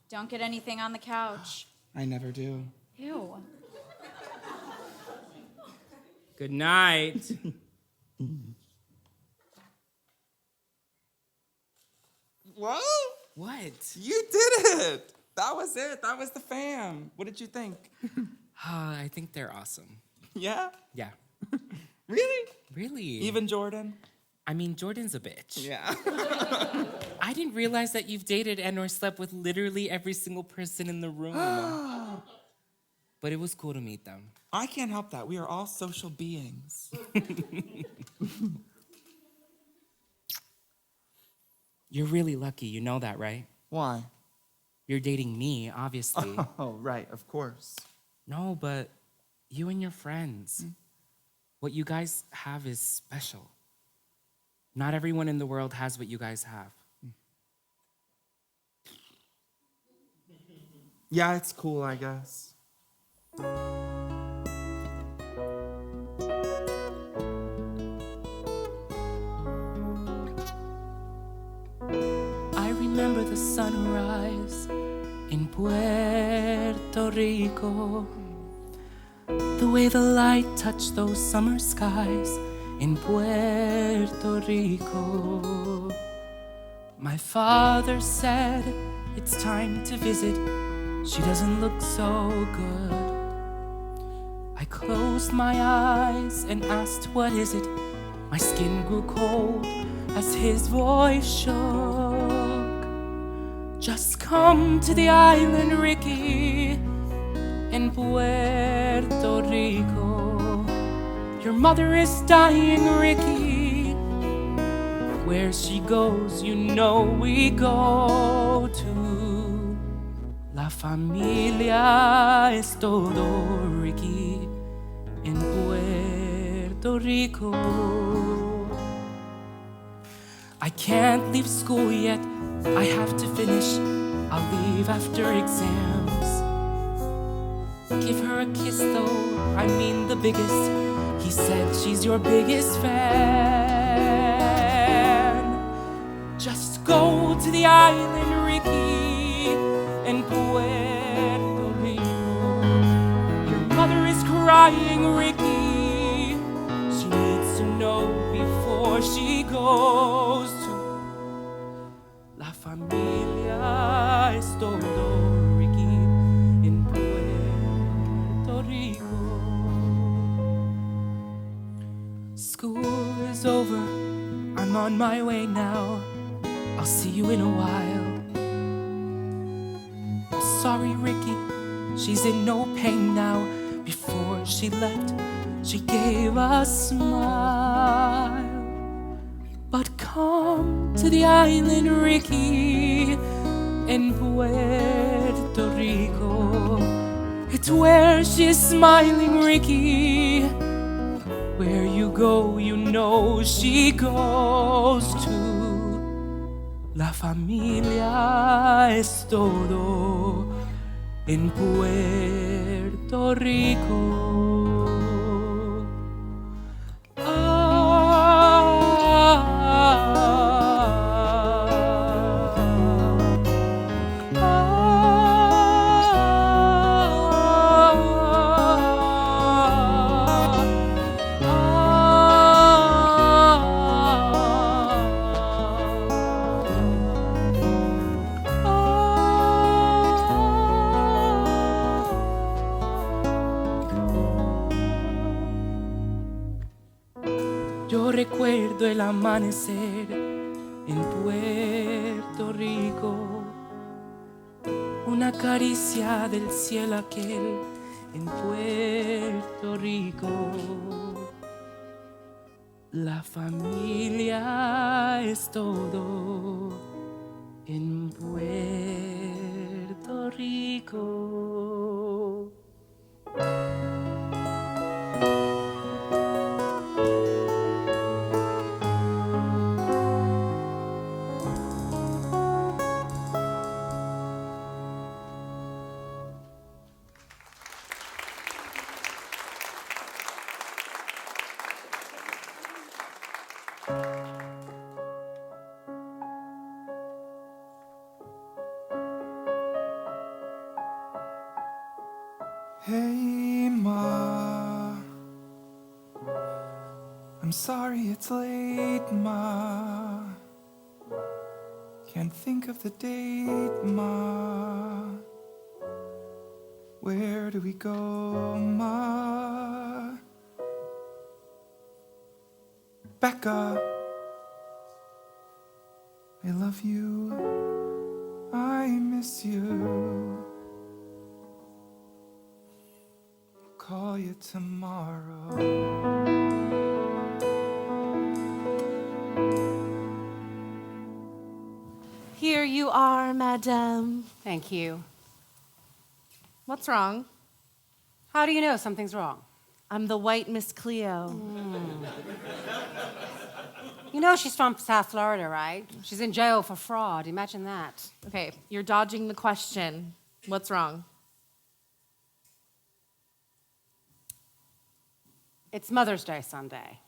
Don't get anything on the couch. I never do. Ew. Good night. What? What? You did it. That was it. That was the fam. What did you think? I think they're awesome. Yeah? Yeah. Really? Really? Even Jordan? I mean, Jordan's a bitch. Yeah. I didn't realize that you've dated and or slept with literally every single person in the room. But it was cool to meet them. I can't help that. We are all social beings. You're really lucky, you know that, right? Why? You're dating me, obviously. Oh, right, of course. No, but you and your friends. What you guys have is special. Not everyone in the world has what you guys have. Yeah, it's cool, I guess. I remember the sunrise in Puerto Rico. The way the light touched those summer skies in Puerto Rico. My father said it's time to visit. She doesn't look so good. I closed my eyes and asked, what is it? My skin grew cold as his voice shook. Just come to the island, Ricky, in Puerto Rico. Your mother is dying, Ricky. Where she goes, you know we go to. La familia es todo, Ricky, in Puerto Rico. I can't leave school yet, I have to finish. I'll leave after exams. Give her a kiss though, I mean the biggest. He said she's your biggest fan. Just go to the island, Ricky, in Puerto Rico. Your mother is crying, Ricky. She needs to know before she goes to. La familia es todo, Ricky, in Puerto Rico. School is over, I'm on my way now. I'll see you in a while. Sorry, Ricky, she's in no pain now. Before she left, she gave a smile. But come to the island, Ricky, in Puerto Rico. It's where she's smiling, Ricky. Where you go, you know she goes to. La familia es todo en Puerto Rico. recuerdo el amanecer en Puerto Rico, una caricia del cielo aquel en Puerto Rico. La familia es todo en Puerto Rico. Hey, Ma. I'm sorry it's late, Ma. Can't think of the date, Ma. Where do we go, Ma? Becca. I love you. I miss you. Call you tomorrow. Here you are, madame. Thank you. What's wrong? How do you know something's wrong? I'm the white Miss Cleo. You know she's from South Florida, right? She's in jail for fraud. Imagine that. Okay, you're dodging the question. What's wrong? It's Mother's Day Sunday.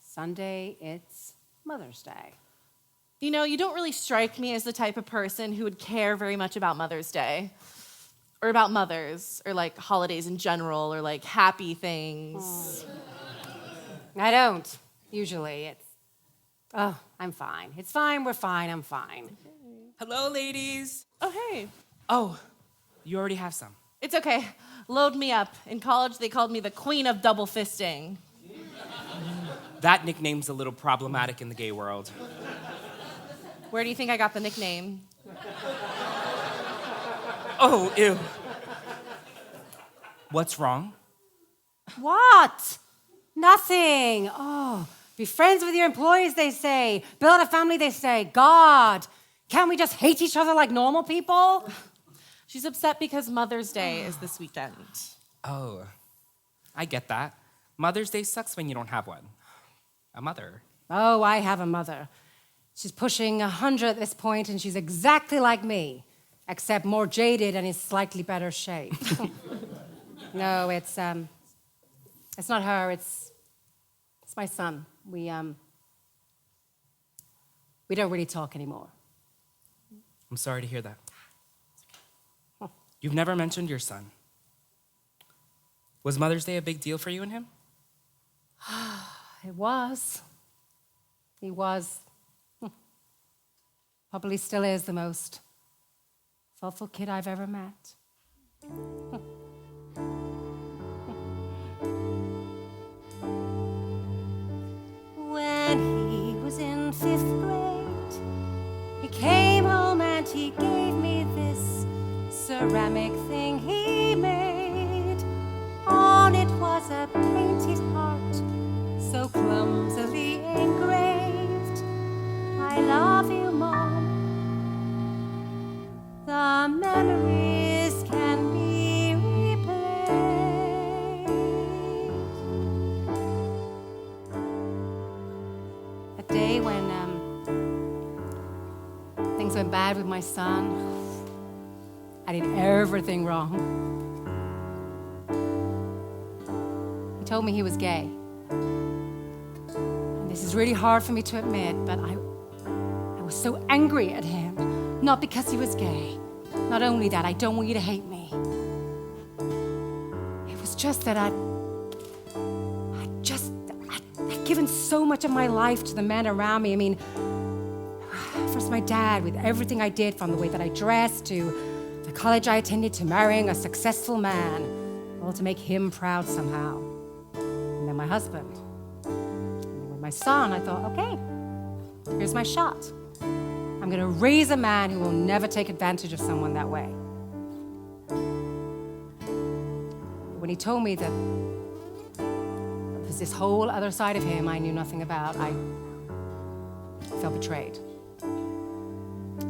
Sunday, it's Mother's Day. You know, you don't really strike me as the type of person who would care very much about Mother's Day. Or about mothers, or like holidays in general, or like happy things. I don't, usually. It's, oh, I'm fine. It's fine, we're fine, I'm fine. Hello, ladies. Oh, hey. Oh, you already have some. It's okay. Load me up. In college, they called me the queen of double fisting. That nickname's a little problematic in the gay world. Where do you think I got the nickname? Oh, ew. What's wrong? What? Nothing. Oh, be friends with your employees, they say. Build a family, they say. God, can't we just hate each other like normal people? She's upset because Mother's Day is this weekend. Oh, I get that. Mother's Day sucks when you don't have one. A mother. Oh, I have a mother. She's pushing 100 at this point, and she's exactly like me, except more jaded and in slightly better shape. No, it's not her. It's my son. We don't really talk anymore. I'm sorry to hear that. You've never mentioned your son. Was Mother's Day a big deal for you and him? It was. He was. Probably still is the most thoughtful kid I've ever met. When he was in 5th grade, he came home and he gave me this ceramic thing he made. On it was a painted heart, so clumsily engraved. I love you, Mom. The memories can be replayed. A day when things went bad with my son. I did everything wrong. He told me he was gay. And this is really hard for me to admit, but I was so angry at him. Not because he was gay. Not only that, I don't want you to hate me. It was just that I'd given so much of my life to the men around me. I mean, first my dad, with everything I did, from the way that I dressed to the college I attended to marrying a successful man, all to make him proud somehow. And then my husband. my son, I thought, okay, here's my shot. I'm going to raise a man who will never take advantage of someone that way. When he told me that there was this whole other side of him I knew nothing about, I felt betrayed.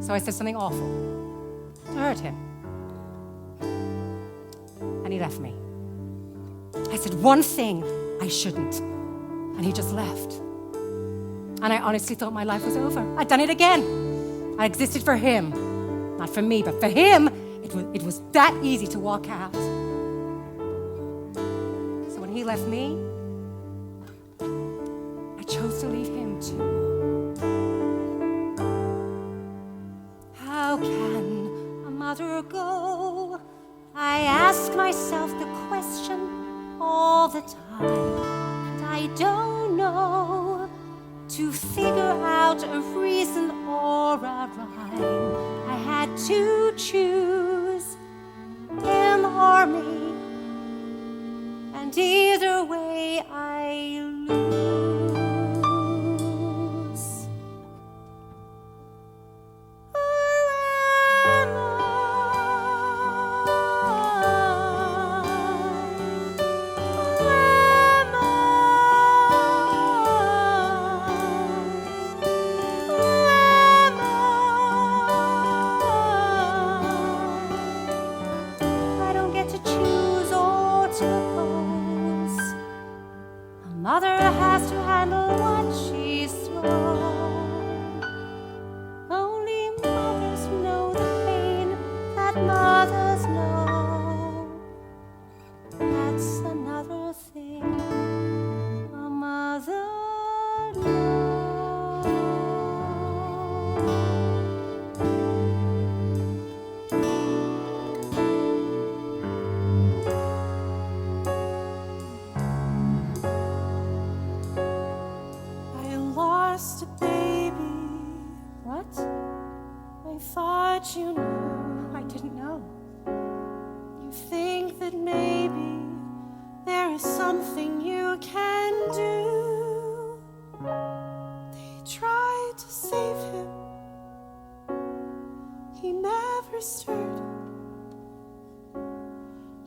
So I said something awful to hurt him. And he left me. I said one thing I shouldn't, and he just left. And I honestly thought my life was over. I'd done it again. I existed for him. Not for me, but for him, it was that easy to walk out. So when he left me, I chose to leave him too. How can a mother go? I ask myself the question all the time, and I don't know to figure out a reason or a rhyme. I had to choose him or me, and either way I lose. Mother has to handle what she's thrown. Only mothers know the pain that mothers know. That's another thing a mother lost a baby. What? I thought you knew. I didn't know. You think that maybe there is something you can do. They tried to save him. He never stirred.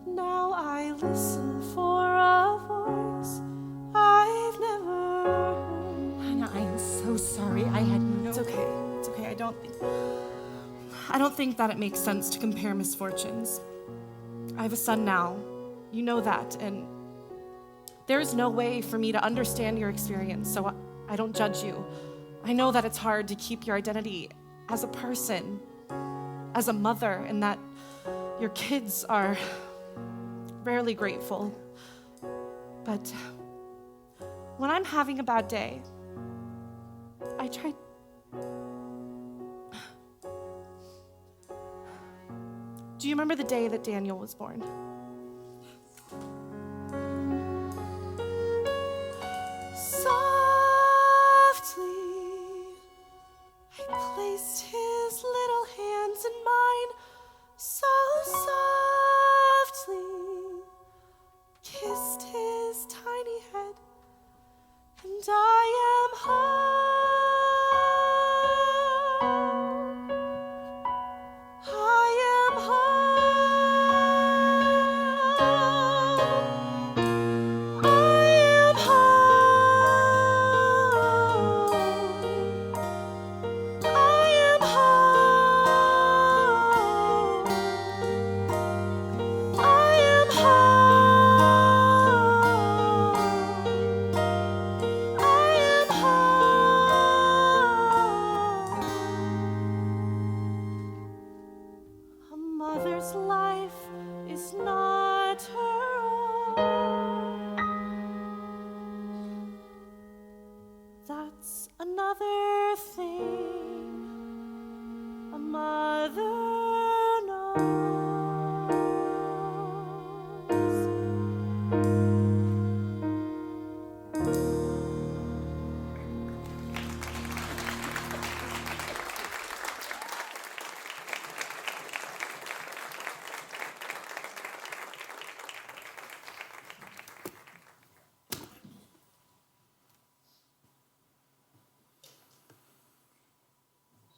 Now I listen for a voice I've never heard. Hannah, I am so sorry. I had no... It's okay. It's okay. I don't think that it makes sense to compare misfortunes. I have a son now. You know that, and there's no way for me to understand your experience, so I don't judge you. I know that it's hard to keep your identity as a person, as a mother, and that your kids are rarely grateful. But when I'm having a bad day, I try. Do you remember the day that Daniel was born? Softly, I placed his little hands in mine. So softly, kissed his tiny head, and I am home. Mother's life is not her own. That's another thing a mother knows.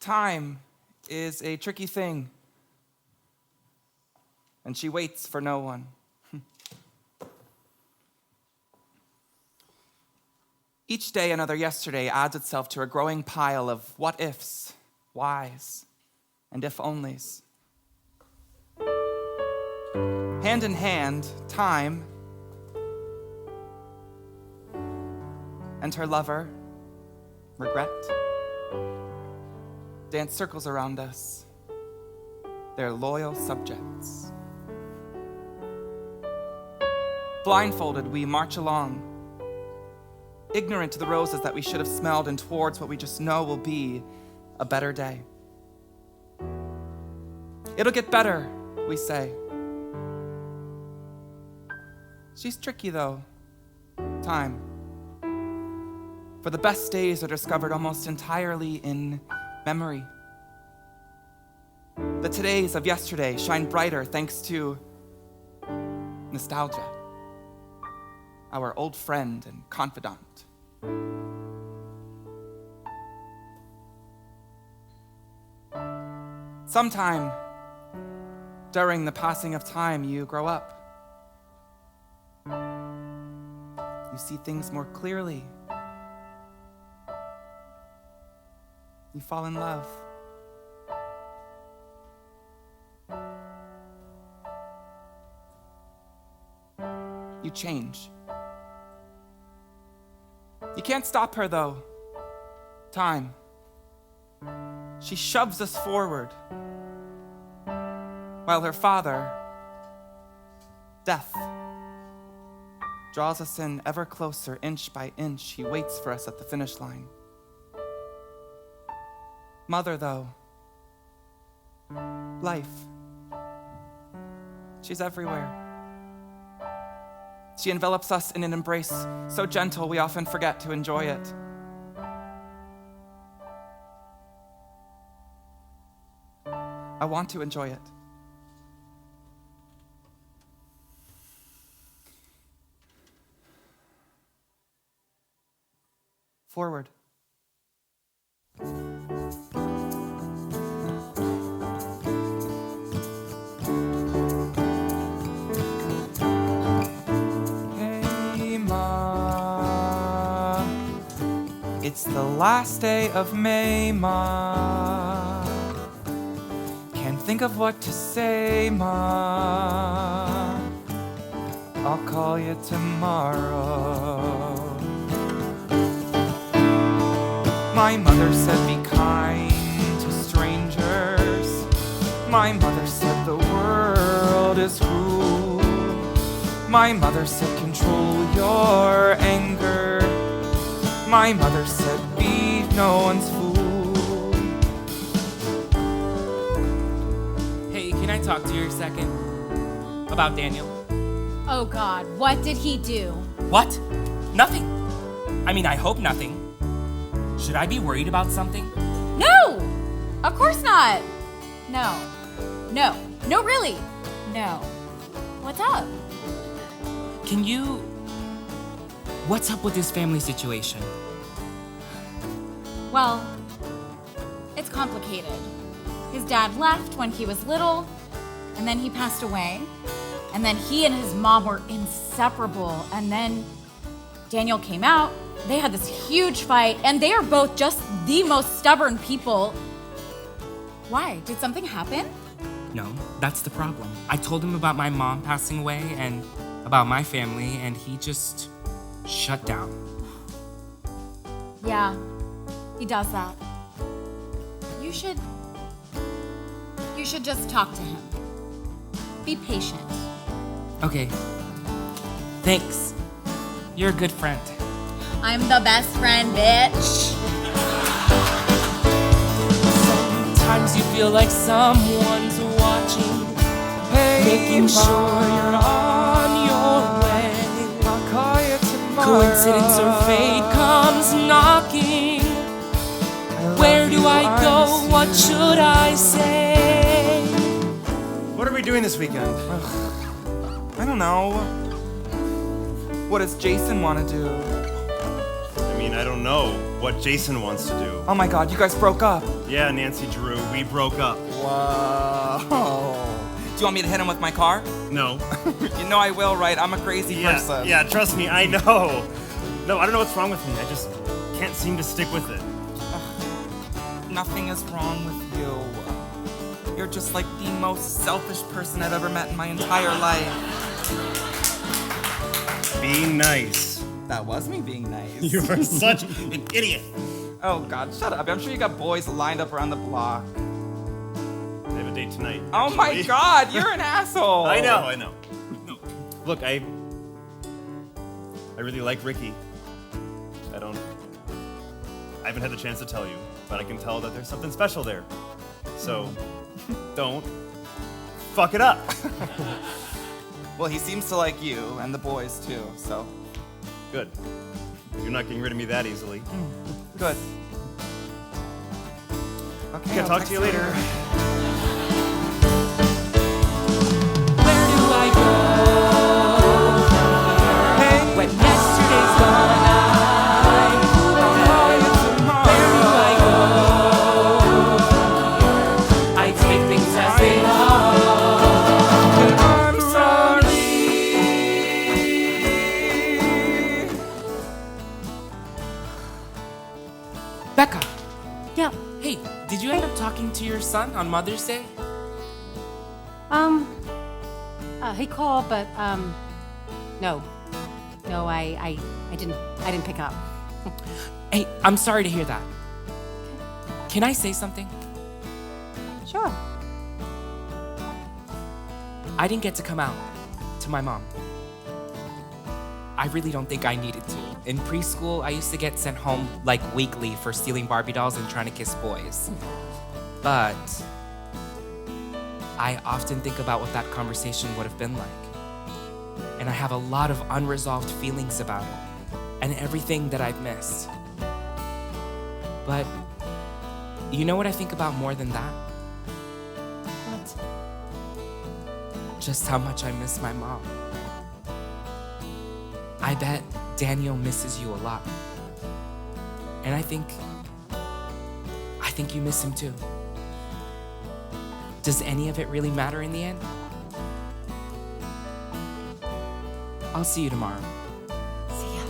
Time is a tricky thing, and she waits for no one. Each day, another yesterday adds itself to a growing pile of what ifs, whys, and if onlys. Hand in hand, time and her lover, regret, dance circles around us. They're loyal subjects. Blindfolded, we march along, ignorant to the roses that we should have smelled and towards what we just know will be a better day. It'll get better, we say. She's tricky though, time. For the best days are discovered almost entirely in memory. The todays of yesterday shine brighter thanks to nostalgia, our old friend and confidant. Sometime during the passing of time, you grow up. You see things more clearly. You fall in love. You change. You can't stop her though. Time. She shoves us forward. While her father, death, draws us in ever closer, inch by inch. He waits for us at the finish line. Mother, though, life, she's everywhere. She envelops us in an embrace so gentle we often forget to enjoy it. I want to enjoy it. Forward. Hey, Ma. It's the last day of May, Ma. Can't think of what to say, Ma. I'll call you tomorrow. My mother said be kind to strangers. My mother said the world is cruel. My mother said control your anger. My mother said be no one's fool. Hey, can I talk to you a second? About Daniel? Oh God, what did he do? What? Nothing. I mean, I hope nothing. Should I be worried about something? No! Of course not! No. No. No, really. No. What's up? Can you... What's up with this family situation? Well, it's complicated. His dad left when he was little, and then he passed away. And then he and his mom were inseparable. And then Daniel came out. They had this huge fight, and they are both just the most stubborn people. Why? Did something happen? No, that's the problem. I told him about my mom passing away and about my family, and he just shut down. Yeah, he does that. You should just talk to him. Be patient. Okay. Thanks. You're a good friend. I'm the best friend, bitch. Sometimes you feel like someone's watching, making sure you're on your way. I'll call you tomorrow. Coincidence or fate comes knocking. Where do I go? What should I say? What are we doing this weekend? I don't know. What does Jason want to do? I mean, I don't know what Jason wants to do. Oh my god, you guys broke up. Yeah, Nancy Drew, we broke up. Whoa. Do you want me to hit him with my car? No. You know I will, right? I'm a crazy person. Yeah, trust me, I know. No, I don't know what's wrong with me. I just can't seem to stick with it. Nothing is wrong with you. You're just like the most selfish person I've ever met in my entire life. Be nice. That was me being nice. You are such an idiot. Oh god, shut up. I'm sure you got boys lined up around the block. I have a date tonight. Oh my god, you're an asshole. I know. No. Look, I really like Ricky. I haven't had the chance to tell you, but I can tell that there's something special there. So, don't fuck it up. Well, he seems to like you and the boys too, so. Good. You're not getting rid of me that easily. Good. Okay, I'll talk to you later. Where do I go? When yesterday's gone, where do I go? I take things as they are. I'm sorry. Becca, Yeah. hey, did you end up talking to your son on Mother's Day? He called, but no, I didn't pick up. Hey, I'm sorry to hear that. Can I say something? Sure. I didn't get to come out to my mom. I really don't think I needed to. In preschool, I used to get sent home like weekly for stealing Barbie dolls and trying to kiss boys. But I often think about what that conversation would have been like. And I have a lot of unresolved feelings about it and everything that I've missed. But you know what I think about more than that? What? Just how much I miss my mom. I bet Daniel misses you a lot. And I think you miss him too. Does any of it really matter in the end? I'll see you tomorrow. See ya.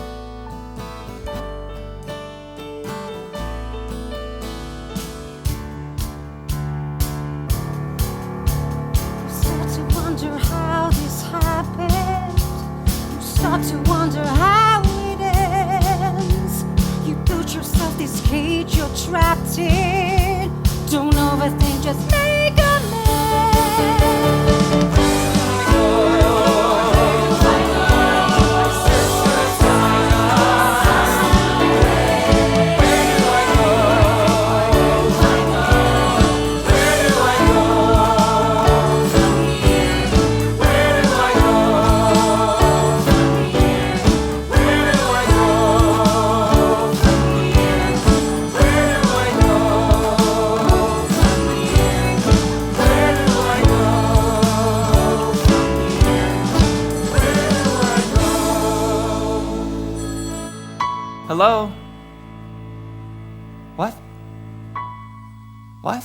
You start to wonder how this happened. You start to wonder how it ends. You built yourself this cage you're trapped in. Don't overthink, just make amends. Hello? What? What?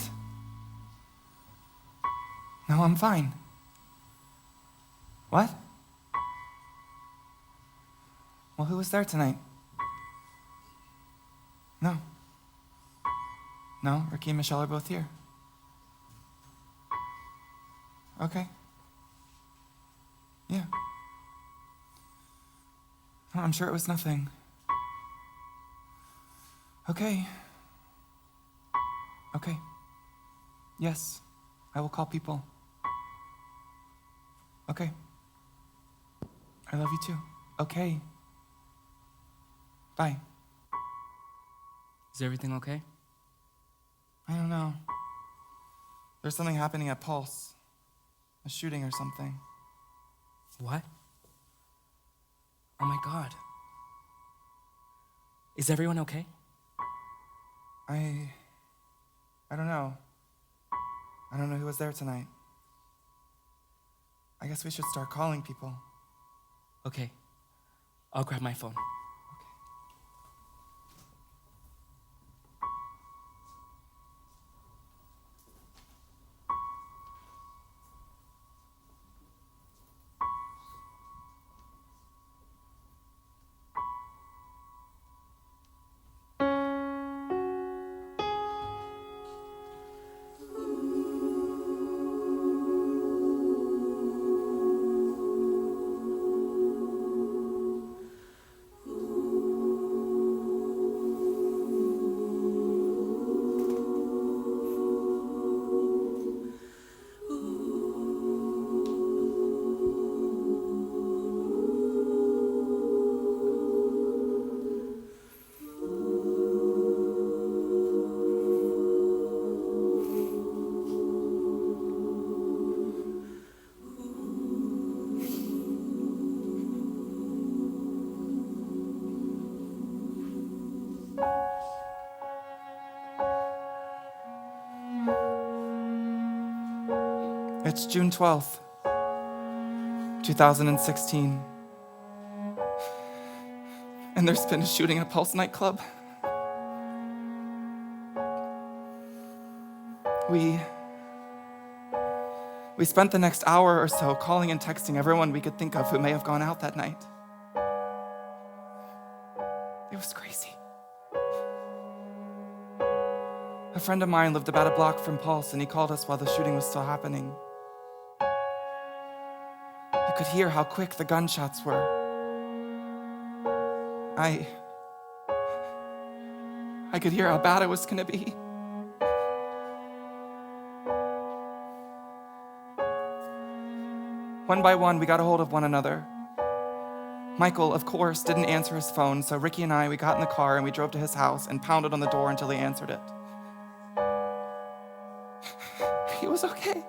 No, I'm fine. What? Well, who was there tonight? No. No, Ricky and Michelle are both here. Okay. Yeah. Oh, I'm sure it was nothing. Okay. Okay. Yes, I will call people. Okay. I love you too. Okay. Bye. Is everything okay? I don't know. There's something happening at Pulse. A shooting or something. What? Oh my God. Is everyone okay? I don't know. I don't know who was there tonight. I guess we should start calling people. Okay. I'll grab my phone. It's June 12th, 2016. And there's been a shooting at Pulse nightclub. We spent the next hour or so calling and texting everyone we could think of who may have gone out that night. It was crazy. A friend of mine lived about a block from Pulse, and he called us while the shooting was still happening. You could hear how quick the gunshots were. I could hear how bad it was gonna be. One by one, we got a hold of one another. Michael, of course, didn't answer his phone, so Ricky and we got in the car and we drove to his house and pounded on the door until he answered it. He was okay.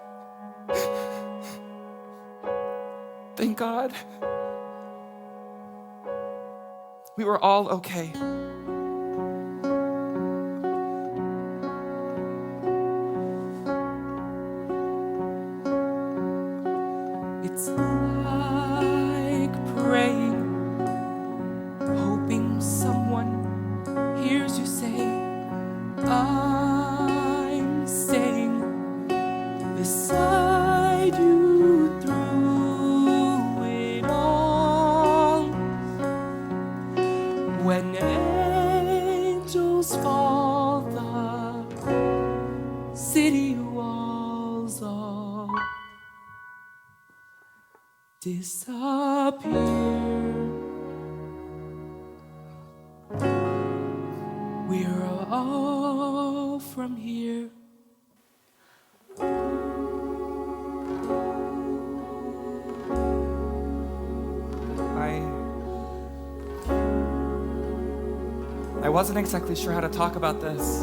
Thank God. We were all okay. It's like praying, hoping someone hears you say, I'm staying beside you through it all. When angels fall, the city walls all disappear. We're all from here. I wasn't exactly sure how to talk about this.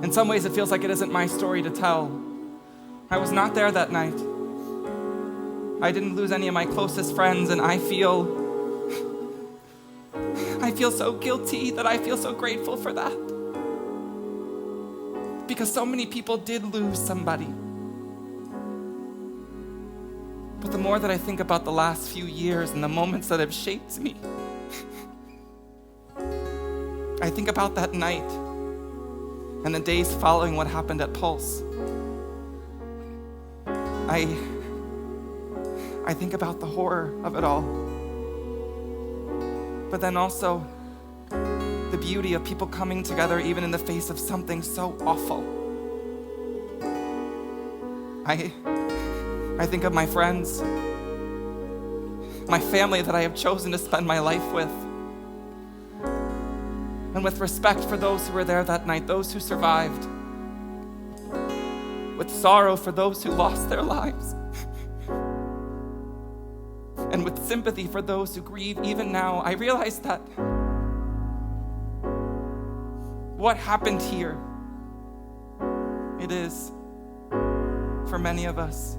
In some ways, it feels like it isn't my story to tell. I was not there that night. I didn't lose any of my closest friends, and I feel so guilty that I feel so grateful for that. Because so many people did lose somebody. But the more that I think about the last few years and the moments that have shaped me, I think about that night and the days following what happened at Pulse. I think about the horror of it all. But then also the beauty of people coming together even in the face of something so awful. I think of my friends, my family that I have chosen to spend my life with. And with respect for those who were there that night, those who survived. With sorrow for those who lost their lives. And with sympathy for those who grieve even now, I realize that what happened here, it is, for many of us,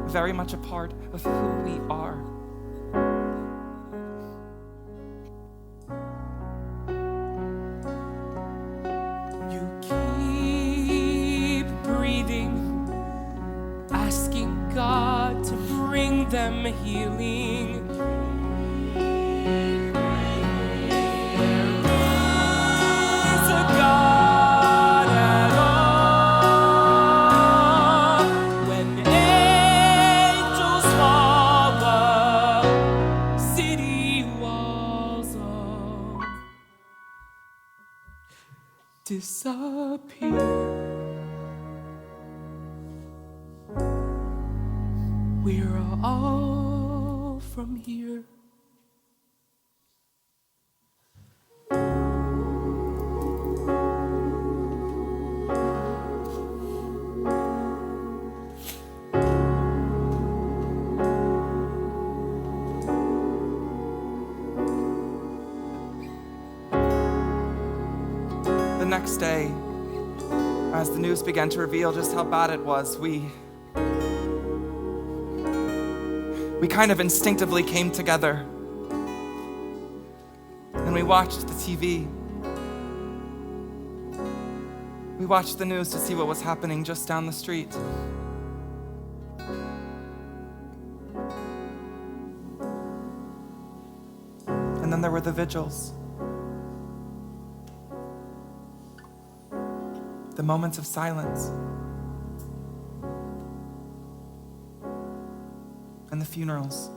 very much a part of who we are. You keep breathing, asking God to bring them healing. Disappear. We're all from here. The next day, as the news began to reveal just how bad it was, we kind of instinctively came together and we watched the TV. We watched the news to see what was happening just down the street. And then there were the vigils. The moments of silence. And the funerals.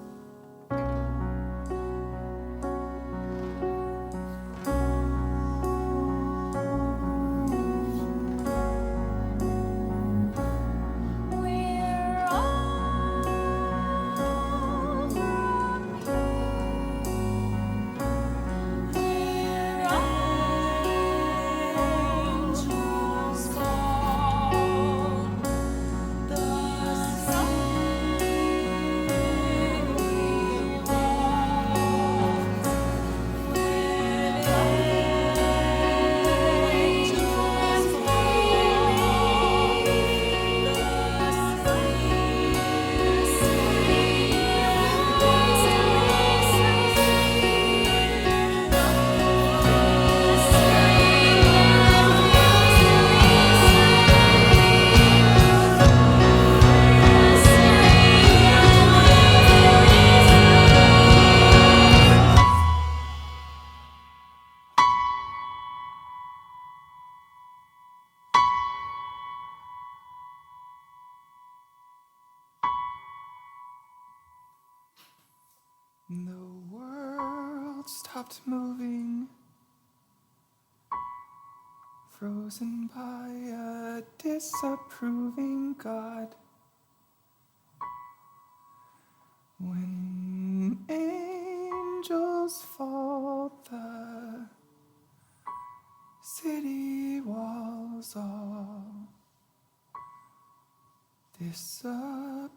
The world stopped moving, frozen by a disapproving God. When angels fall, the city walls all disappear.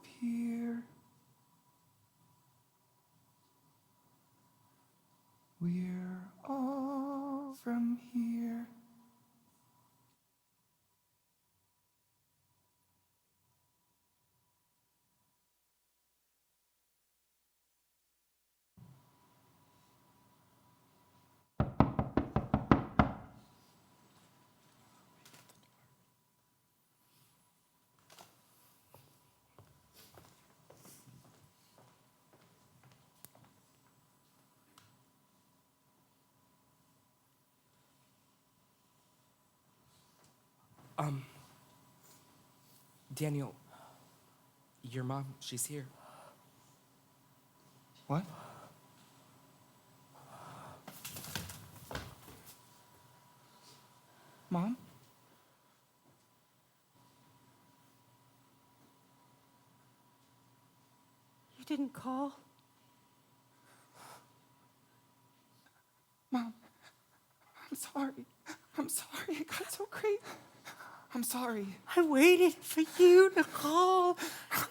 We're all from here. Daniel, your mom, she's here. What? Mom? You didn't call? Mom, I'm sorry. I'm sorry. It got so crazy. I'm sorry. I waited for you to call,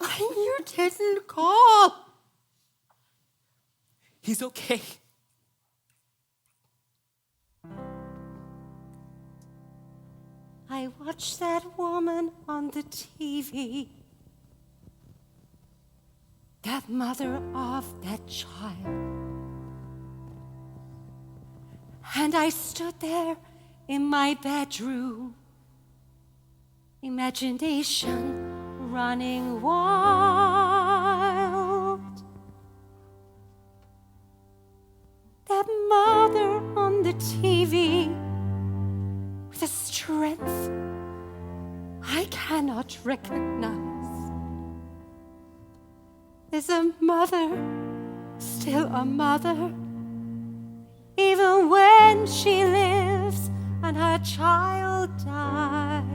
and you didn't call. He's okay. I watched that woman on the TV, that mother of that child. And I stood there in my bedroom, imagination running wild. That mother on the TV with a strength I cannot recognize. Is a mother still a mother, even when she lives and her child dies?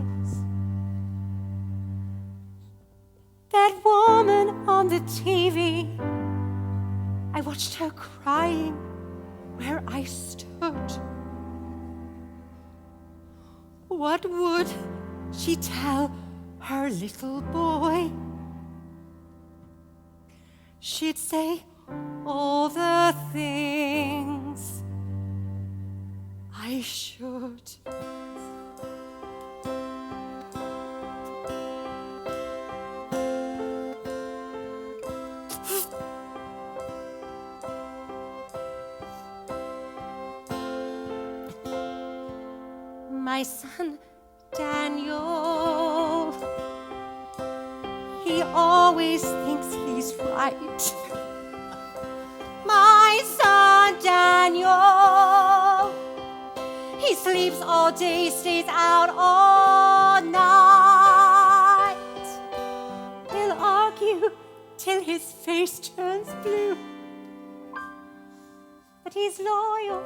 That woman on the TV, I watched her crying where I stood. What would she tell her little boy? She'd say all the things I should. My son Daniel. He always thinks he's right. My son Daniel. He sleeps all day, stays out all night. He'll argue till his face turns blue. But he's loyal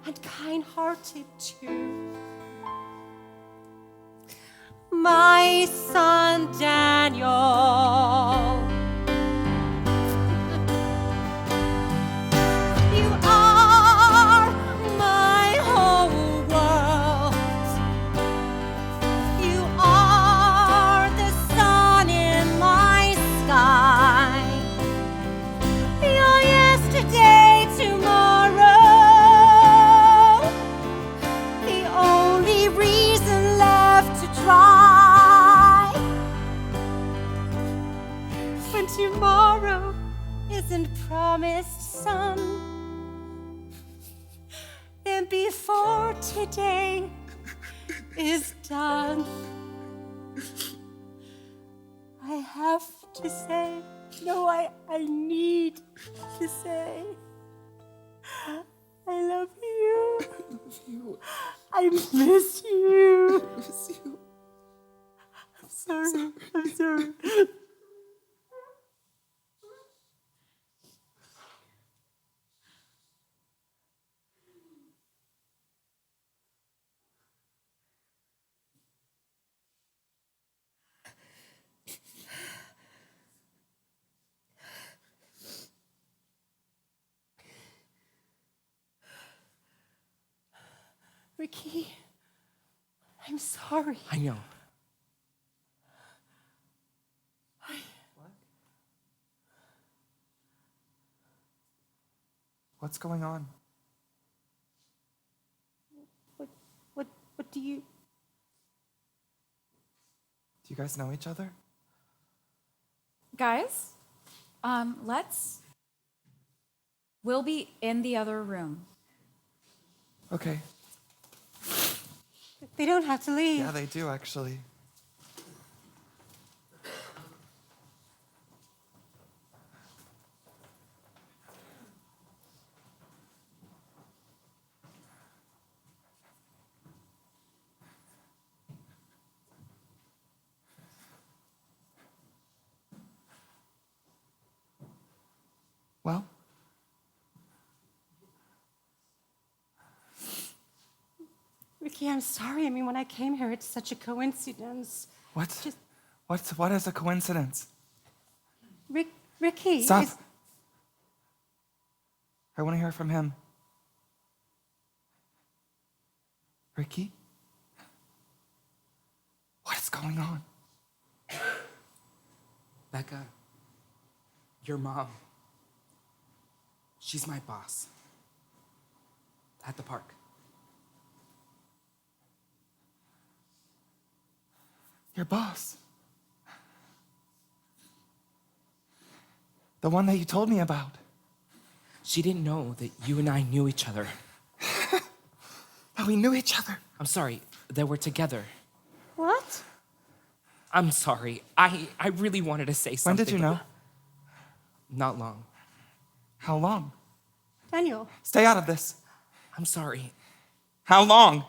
and kind-hearted too. My son Daniel. You are my whole world. You are the sun in my sky. Your yesterday, tomorrow. The only reason left to try. When tomorrow isn't promised, son, then before today is done, I have to say, no, I need to say, I love you. I miss you. I'm sorry. I'm sorry. Ricky, I'm sorry. I know. What's going on? What do you... Do you guys know each other? Guys, we'll be in the other room. Okay. They don't have to leave. Yeah, they do, actually. Well? Ricky, I'm sorry. I mean, when I came here, it's such a coincidence. What? Just- What is a coincidence? Ricky. Stop. I want to hear from him. Ricky? What is going on? Becca, your mom, she's my boss at the park. Your boss? The one that you told me about. She didn't know that you and I knew each other. That we knew each other. I'm sorry, that we're together. What? I'm sorry. I really wanted to say When something. did you know? Not long. How long? Daniel. Stay out of this. I'm sorry. How long?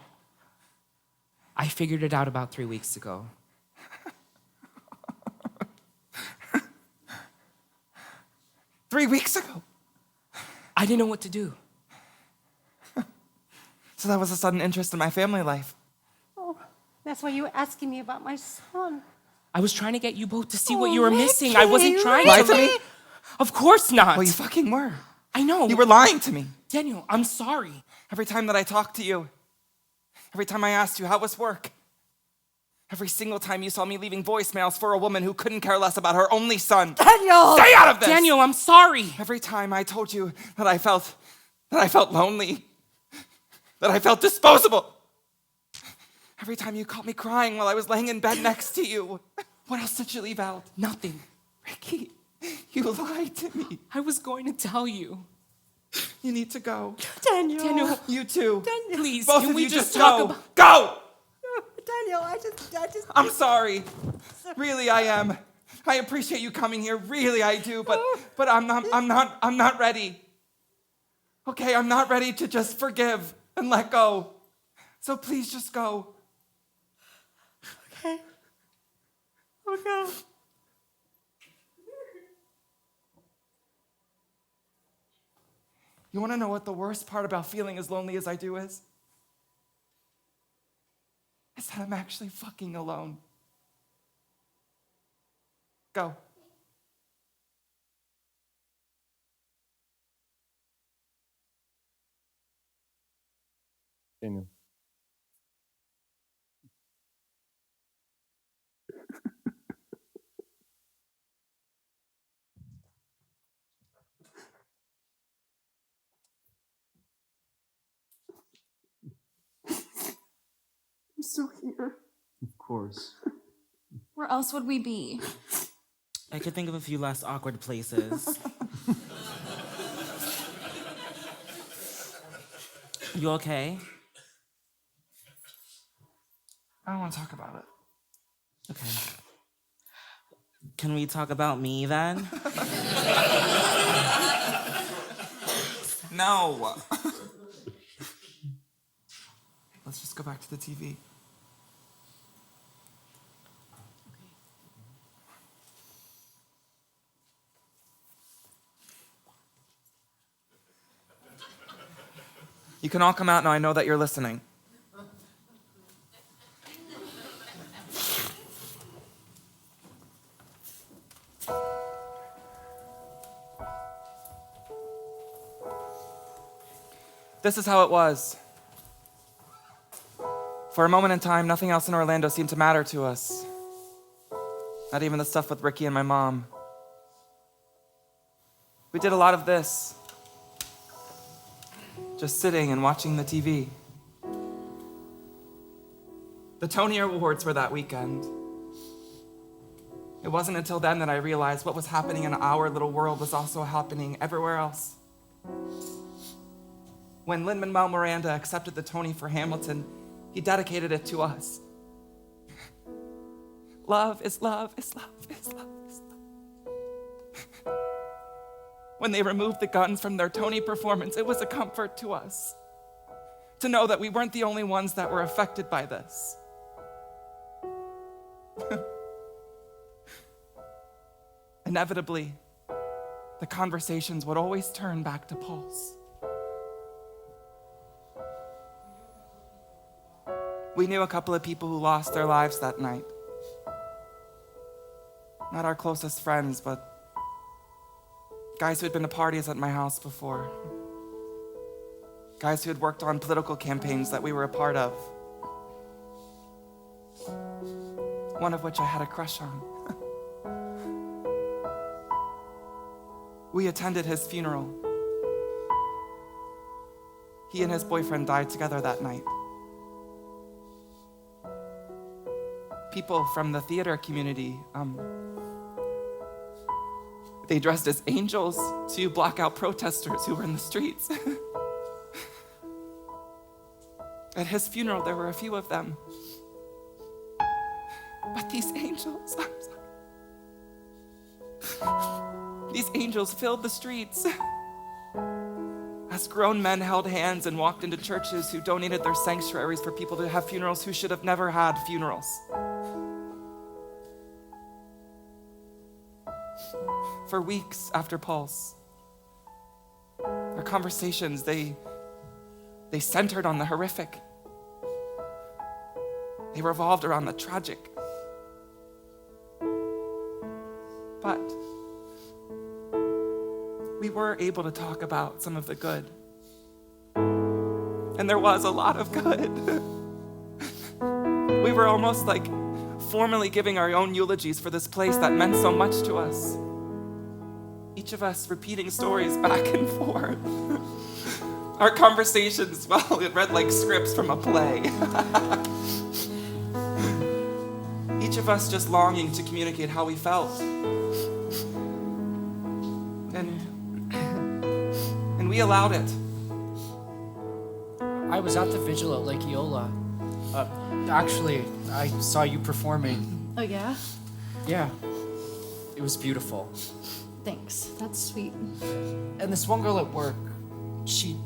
I figured it out about 3 weeks ago. Three weeks ago. I didn't know what to do. So that was a sudden interest in my family life. Oh, that's why you were asking me about my son. I was trying to get you both to see Oh, what you were missing. Ricky, I wasn't trying Lie to... to me? Of course not. Well, you fucking were. I know. You were lying to me. Daniel, I'm sorry. Every time that I talked to you, every time I asked you how was work, every single time you saw me leaving voicemails for a woman who couldn't care less about her only son. Daniel! Stay out of this! Daniel, I'm sorry. Every time I told you that I felt lonely, that I felt disposable. Every time you caught me crying while I was laying in bed next to you. What else did you leave out? Nothing. Ricky, you lied to me. I was going to tell you. You need to go. Daniel. Daniel, You too. please, Both can of we you just go. talk about... Go! Daniel, I just. I'm sorry. Really, I am. I appreciate you coming here. Really, I do. But I'm not ready. Okay, I'm not ready to just forgive and let go. So please just go. Okay. Okay. You want to know what the worst part about feeling as lonely as I do is? Is that I'm actually fucking alone. Go. Daniel. I'm still here. Of course. Where else would we be? I could think of a few less awkward places. You okay? I don't want to talk about it. Okay. Can we talk about me then? No. Let's just go back to the TV. You can all come out now. I know that you're listening. This is how it was. For a moment in time, nothing else in Orlando seemed to matter to us. Not even the stuff with Ricky and my mom. We did a lot of this. Just sitting and watching the TV. The Tony Awards were that weekend. It wasn't until then that I realized what was happening in our little world was also happening everywhere else. When Lin-Manuel Miranda accepted the Tony for Hamilton, he dedicated it to us. Love is love is love is love is love. When they removed the guns from their Tony performance, it was a comfort to us to know that we weren't the only ones that were affected by this. Inevitably, the conversations would always turn back to Pulse. We knew a couple of people who lost their lives that night. Not our closest friends, but guys who had been to parties at my house before. Guys who had worked on political campaigns that we were a part of. One of which I had a crush on. We attended his funeral. He and his boyfriend died together that night. People from the theater community, they dressed as angels to block out protesters who were in the streets. At his funeral, there were a few of them. But these angels, I'm sorry. These angels filled the streets as grown men held hands and walked into churches who donated their sanctuaries for people to have funerals who should have never had funerals. For weeks after Pulse, our conversations, they centered on the horrific. They revolved around the tragic. But we were able to talk about some of the good. And there was a lot of good. We were almost like formally giving our own eulogies for this place that meant so much to us. Each of us repeating stories back and forth. Our conversations, well, it read like scripts from a play. Each of us just longing to communicate how we felt. And we allowed it. I was at the vigil at Lake Eola. Actually, I saw you performing. Oh, yeah? Yeah. It was beautiful. Thanks. That's sweet. And this one girl at work, she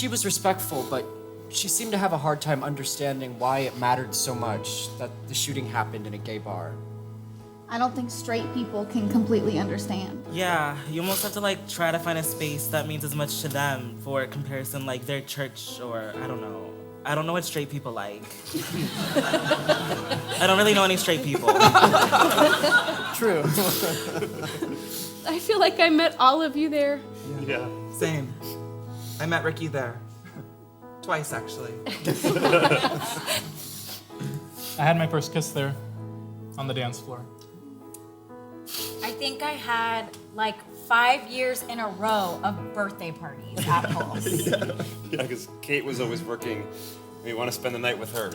was respectful, but she seemed to have a hard time understanding why it mattered so much that the shooting happened in a gay bar. I don't think straight people can completely understand. Yeah, you almost have to like try to find a space that means as much to them for comparison, like their church or I don't know. I don't know what straight people like. I don't really know any straight people. True. I feel like I met all of you there. Yeah. Same. I met Ricky there. Twice, actually. I had my first kiss there on the dance floor. I think I had like 5 years in a row of birthday parties at Pulse. Yeah, because Kate was always working. We want to spend the night with her.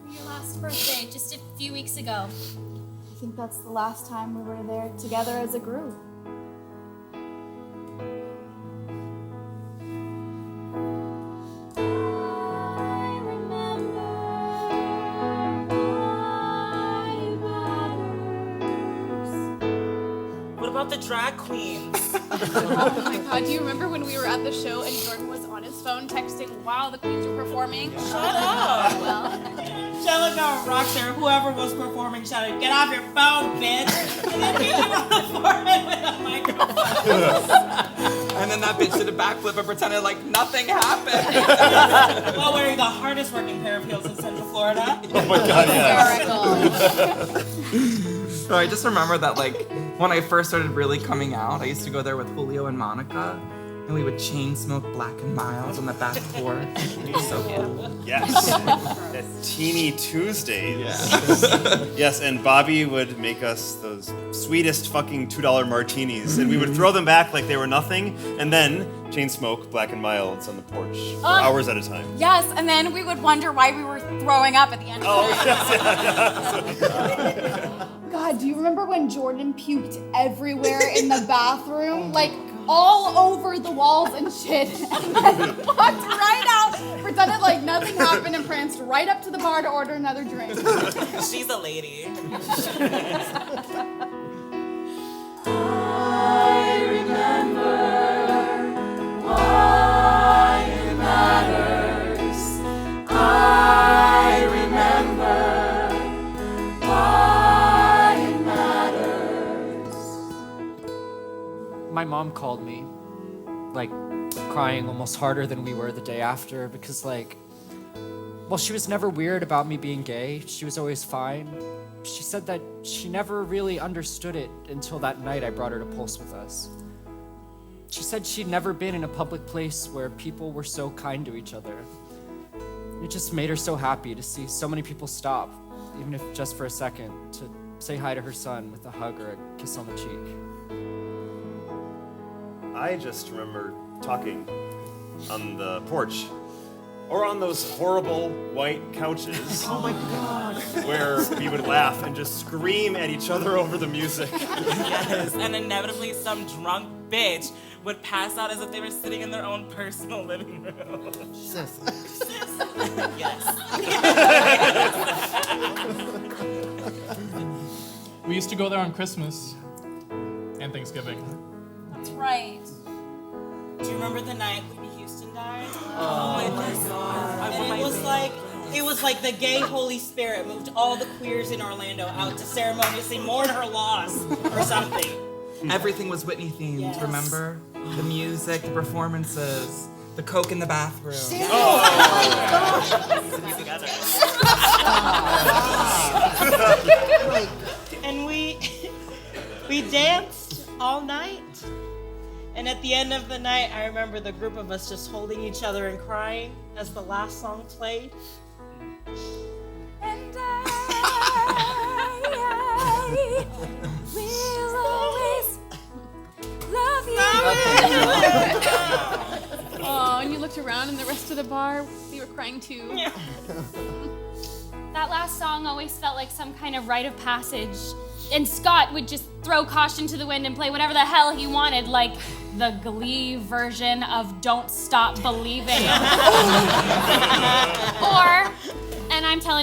Your last birthday, just a few weeks ago. I think that's the last time we were there together as a group. What about the drag queens? Oh my god, do you remember when we were at the show and Jordan was on his phone texting while the queens were performing? Shut up! Angelica, Roxy, or whoever was performing shouted, "Get off your phone, bitch!" And then he on the forehead with a microphone. And then that bitch did a backflip and pretended like nothing happened. While wearing the hardest working pair of heels in Central Florida. Oh my god, yeah. So I just remember that like when I first started really coming out, I used to go there with Julio and Monica, and we would chain smoke Black and Milds on the back porch. It was so cool. Yes. At Teeny Tuesdays. Yes, and Bobby would make us those sweetest fucking $2 martinis, and we would throw them back like they were nothing, and then chain smoke Black and Milds on the porch for hours at a time. Yes, and then we would wonder why we were throwing up at the end of the night. God, do you remember when Jordan puked everywhere in the bathroom? Like, all over the walls and shit. And then walked right out, pretended like nothing happened, and pranced right up to the bar to order another drink. She's a lady. I remember why it matters. I remember why it matters. My mom called me, like, crying almost harder than we were the day after because, like, well, she was never weird about me being gay. She was always fine. She said that she never really understood it until that night I brought her to Pulse with us. She said she'd never been in a public place where people were so kind to each other. It just made her so happy to see so many people stop, even if just for a second, to say hi to her son with a hug or a kiss on the cheek. I just remember talking on the porch or on those horrible white couches. Oh my god. Where we would laugh and just scream at each other over the music. Yes, and inevitably some drunk bitch would pass out as if they were sitting in their own personal living room. Sis. Yes. We used to go there on Christmas and Thanksgiving. That's right. Do you remember the night Whitney Houston died? Oh my god. And it was like the gay Holy Spirit moved all the queers in Orlando out to ceremoniously mourn her loss or something. Everything was Whitney themed, Yes. remember? The music, the performances, the coke in the bathroom. And we danced all night. And at the end of the night, I remember the group of us just holding each other and crying as the last song played. And I will always love you. Oh, and you looked around and the rest of the bar, they were crying too. Yeah. That last song always felt like some kind of rite of passage. And Scott would just throw caution to the wind and play whatever the hell he wanted, like the Glee version of Don't Stop Believing.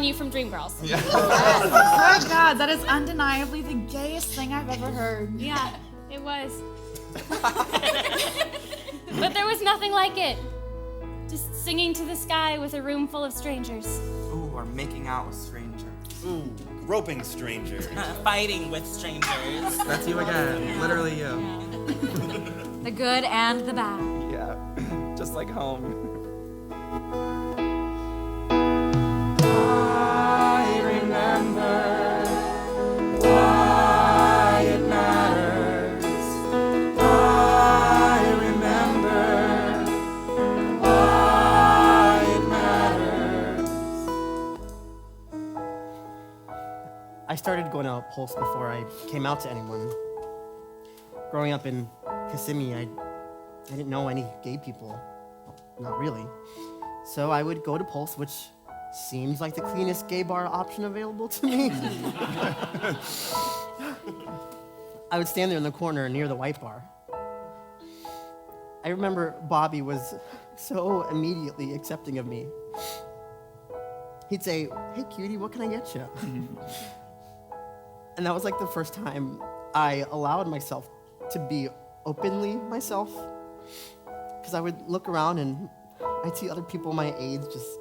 telling you from Dreamgirls. Oh God, that is undeniably the gayest thing I've ever heard. Yeah, it was. But there was nothing like it. Just singing to the sky with a room full of strangers. Ooh, or making out with strangers. Ooh, groping strangers. Fighting with strangers. That's you again. Literally you. The good and the bad. Yeah, just like home. I remember why it matters. I remember why it matters. I started going to Pulse before I came out to anyone. Growing up in Kissimmee, I didn't know any gay people. Well, not really. So I would go to Pulse, which seems like the cleanest gay bar option available to me. I would stand there in the corner near the white bar. I remember Bobby was so immediately accepting of me. He'd say, "Hey cutie, what can I get you?" And that was like the first time I allowed myself to be openly myself. Because I would look around and I'd see other people my age just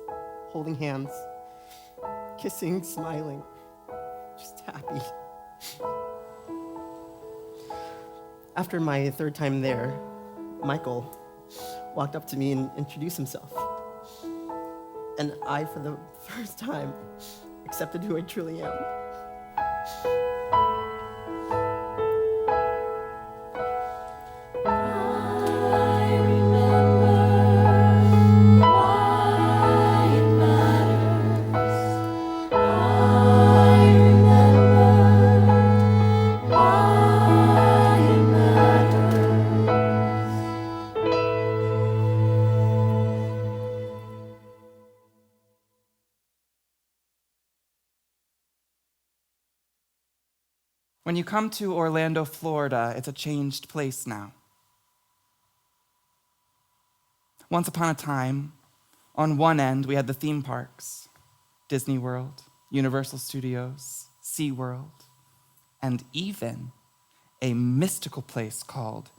holding hands, kissing, smiling, just happy. After my third time there, Michael walked up to me and introduced himself. And I, for the first time, accepted who I truly am. When you come to Orlando, Florida, it's a changed place now. Once upon a time, on one end, we had the theme parks, Disney World, Universal Studios, SeaWorld, and even a mystical place called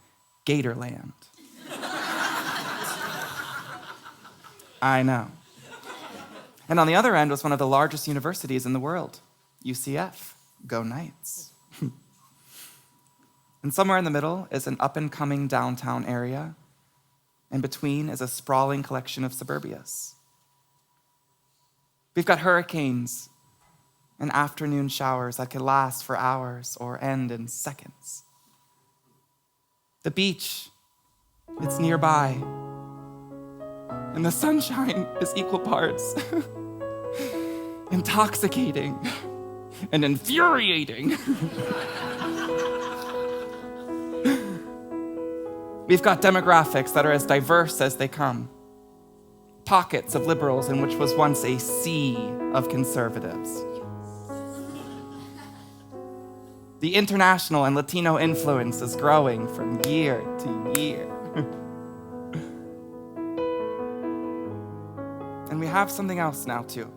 Gatorland. I know. And on the other end was one of the largest universities in the world, UCF. Go Knights. And somewhere in the middle is an up-and-coming downtown area. In between is a sprawling collection of suburbias. We've got hurricanes and afternoon showers that can last for hours or end in seconds. The beach, it's nearby. And the sunshine is equal parts intoxicating and infuriating. We've got demographics that are as diverse as they come. Pockets of liberals in which was once a sea of conservatives. The international and Latino influence is growing from year to year. And we have something else now, too.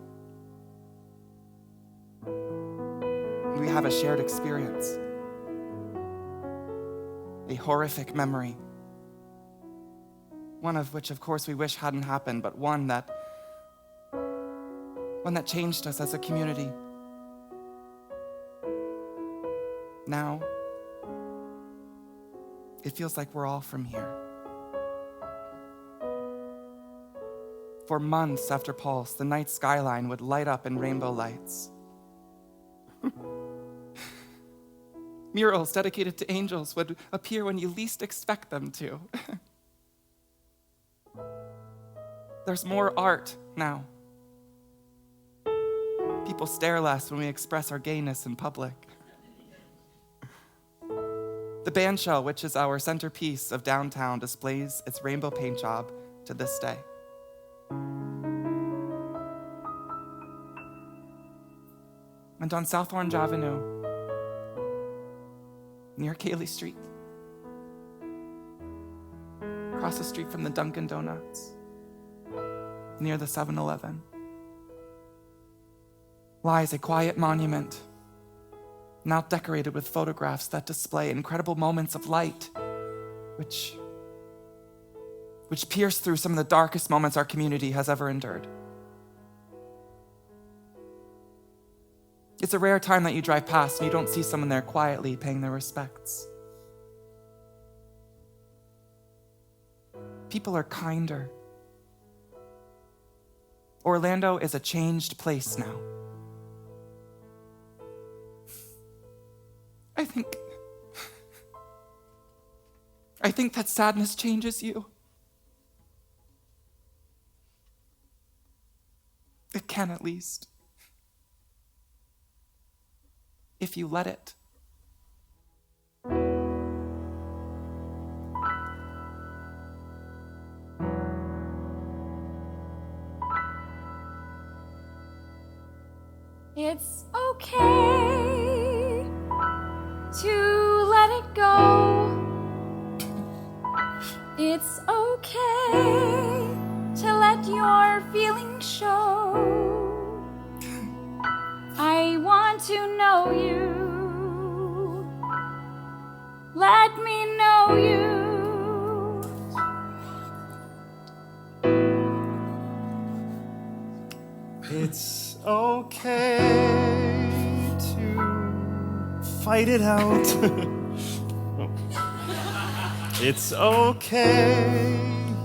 We have a shared experience. A horrific memory. One of which, of course, we wish hadn't happened, but one that changed us as a community. Now, it feels like we're all from here. For months after Pulse, the night skyline would light up in rainbow lights. Murals dedicated to angels would appear when you least expect them to. There's more art now. People stare less when we express our gayness in public. The bandshell, which is our centerpiece of downtown, displays its rainbow paint job to this day. And on South Orange Avenue, near Cayley Street, across the street from the Dunkin' Donuts, near the 7-Eleven, lies a quiet monument, now decorated with photographs that display incredible moments of light, which pierce through some of the darkest moments our community has ever endured. It's a rare time that you drive past and you don't see someone there quietly paying their respects. People are kinder. Orlando is a changed place now. I think that sadness changes you. It can, at least. If you let it. It's okay to let it go. It's okay to let your feelings show. I want to know you. Let me know you. It's okay to fight it out. It's okay,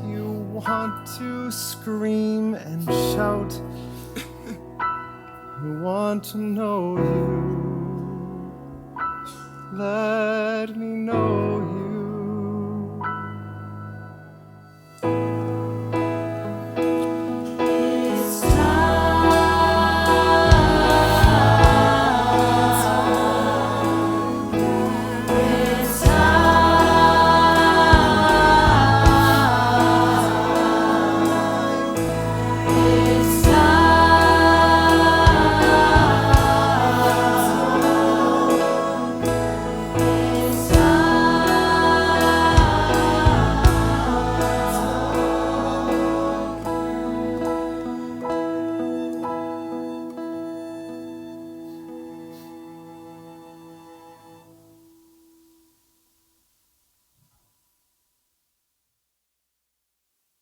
you want to scream and shout. I want to know you. Let me know you. It's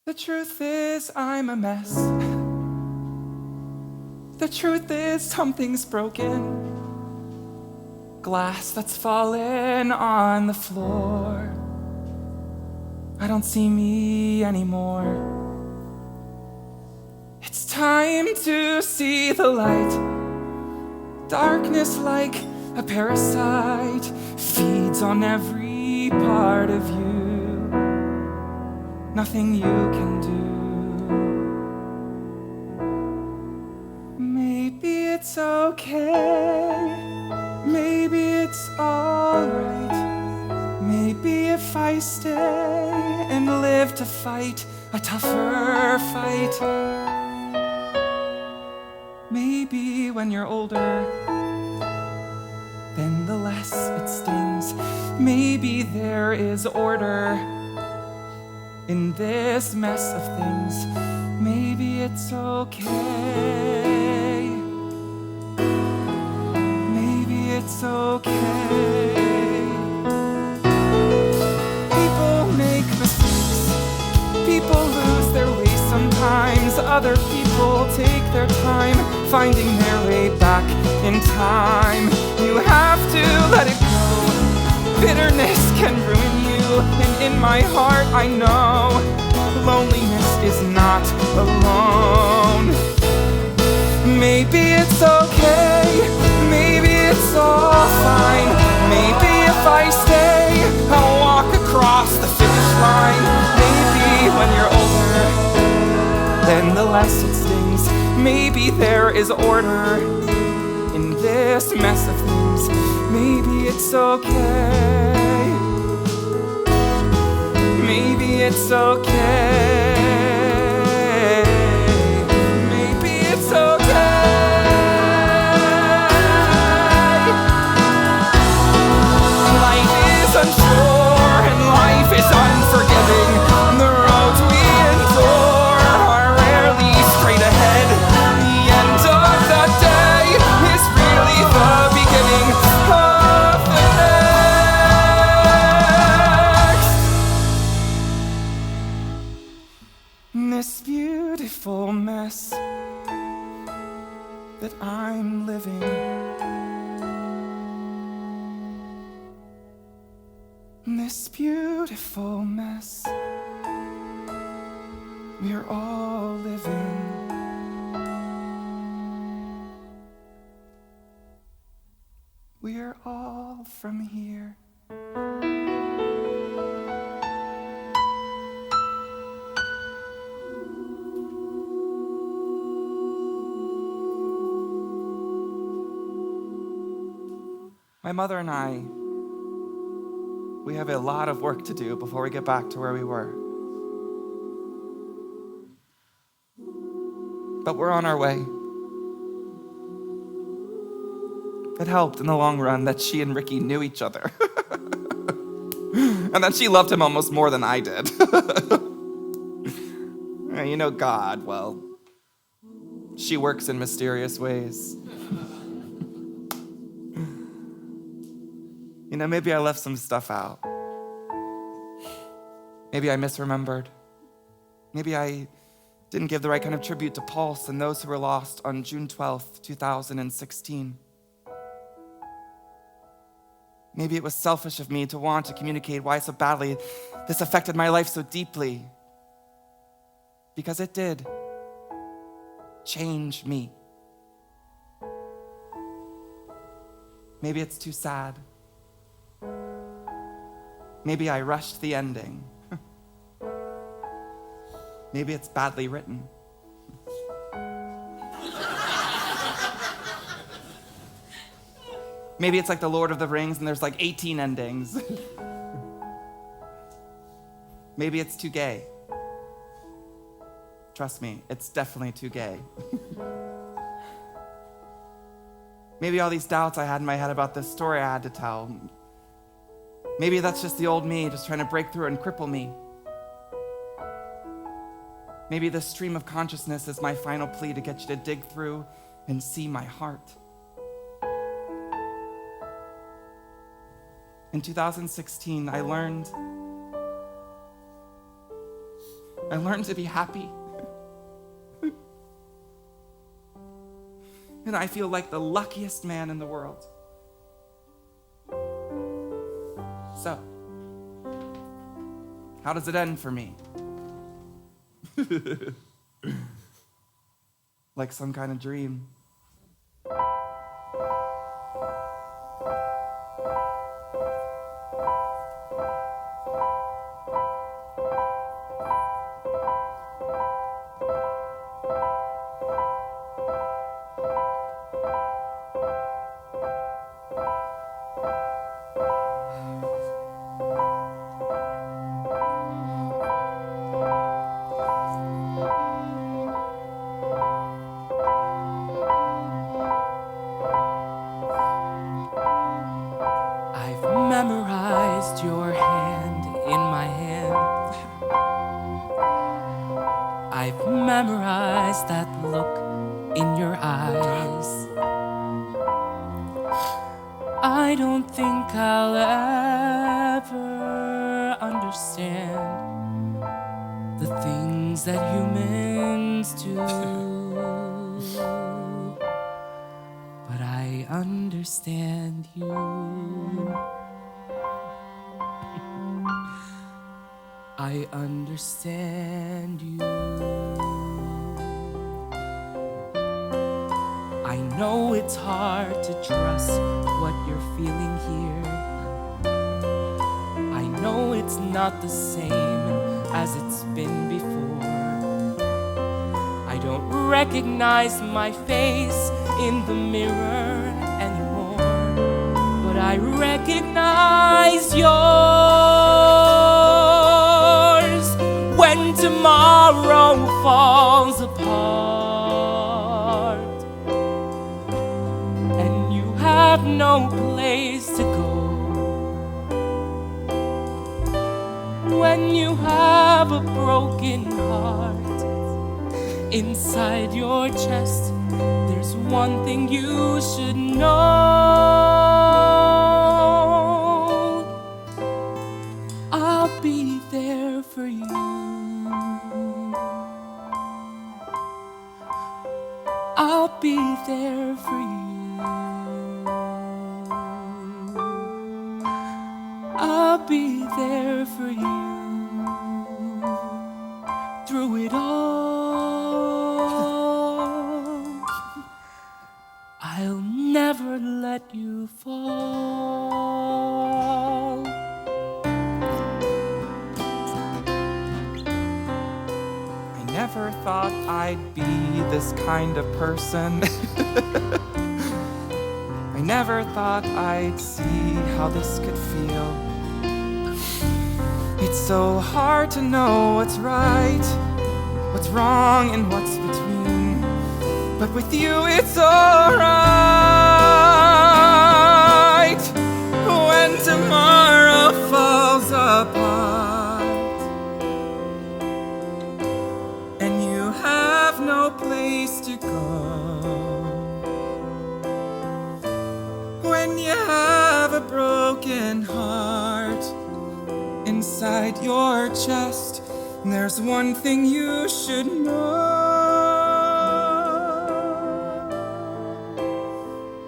The truth is, I'm a mess. The truth is, something's broken. Glass that's fallen on the floor. I don't see me anymore. It's time to see the light. Darkness, like a parasite, feeds on every part of you. Nothing you can do. Maybe it's okay. Maybe it's alright. Maybe if I stay and live to fight a tougher fight. Maybe when you're older, then the less it stings. Maybe there is order in this mess of things. Maybe it's okay. Maybe it's okay. People make mistakes. People lose their way sometimes. Other people take their time finding their way back in time. You have to let it go. Bitterness can ruin you. And in my heart I know loneliness is not alone. Maybe it's okay, maybe it's all fine. Maybe if I stay, I'll walk across the finish line. Maybe when you're older, then the less it stings. Maybe there is order in this mess of things. Maybe it's okay. Maybe it's okay. Maybe it's okay. Life is unsure and life is unforgiving. The roads we endure are rarely straight ahead. The end of the day that I'm living. This beautiful mess we're all living. We're all from here. My mother and I, we have a lot of work to do before we get back to where we were. But we're on our way. It helped in the long run that she and Ricky knew each other. And that she loved him almost more than I did. You know God, well, she works in mysterious ways. You know, maybe I left some stuff out. Maybe I misremembered. Maybe I didn't give the right kind of tribute to Pulse and those who were lost on June 12th, 2016. Maybe it was selfish of me to want to communicate why so badly this affected my life so deeply. Because it did change me. Maybe it's too sad. Maybe I rushed the ending. Maybe it's badly written. Maybe it's like the Lord of the Rings and there's like 18 endings. Maybe it's too gay. Trust me, it's definitely too gay. Maybe all these doubts I had in my head about this story I had to tell. Maybe that's just the old me just trying to break through and cripple me. Maybe this stream of consciousness is my final plea to get you to dig through and see my heart. In 2016, I learned to be happy. And I feel like the luckiest man in the world. So, how does it end for me? Like some kind of dream. Memorized your hand in my hand. I've memorized that look in your eyes. I don't think I'll ever understand the things that humans do, but I understand you. I understand you. I know it's hard to trust what you're feeling here. I know it's not the same as it's been before. I don't recognize my face in the mirror anymore, but I recognize yours when tomorrow falls apart and you have no place to go. When you have a broken heart inside your chest, there's one thing you should know. I'll be there for you. I'll be there for you. I'll be there for you through it all. I'll never let you fall. I never thought I'd be this kind of person. I never thought I'd see how this could feel. It's so hard to know what's right, what's wrong, and what's between. But with you it's alright. When tomorrow falls apart and you have no place to go, when you have a broken heart inside your chest, there's one thing you should know.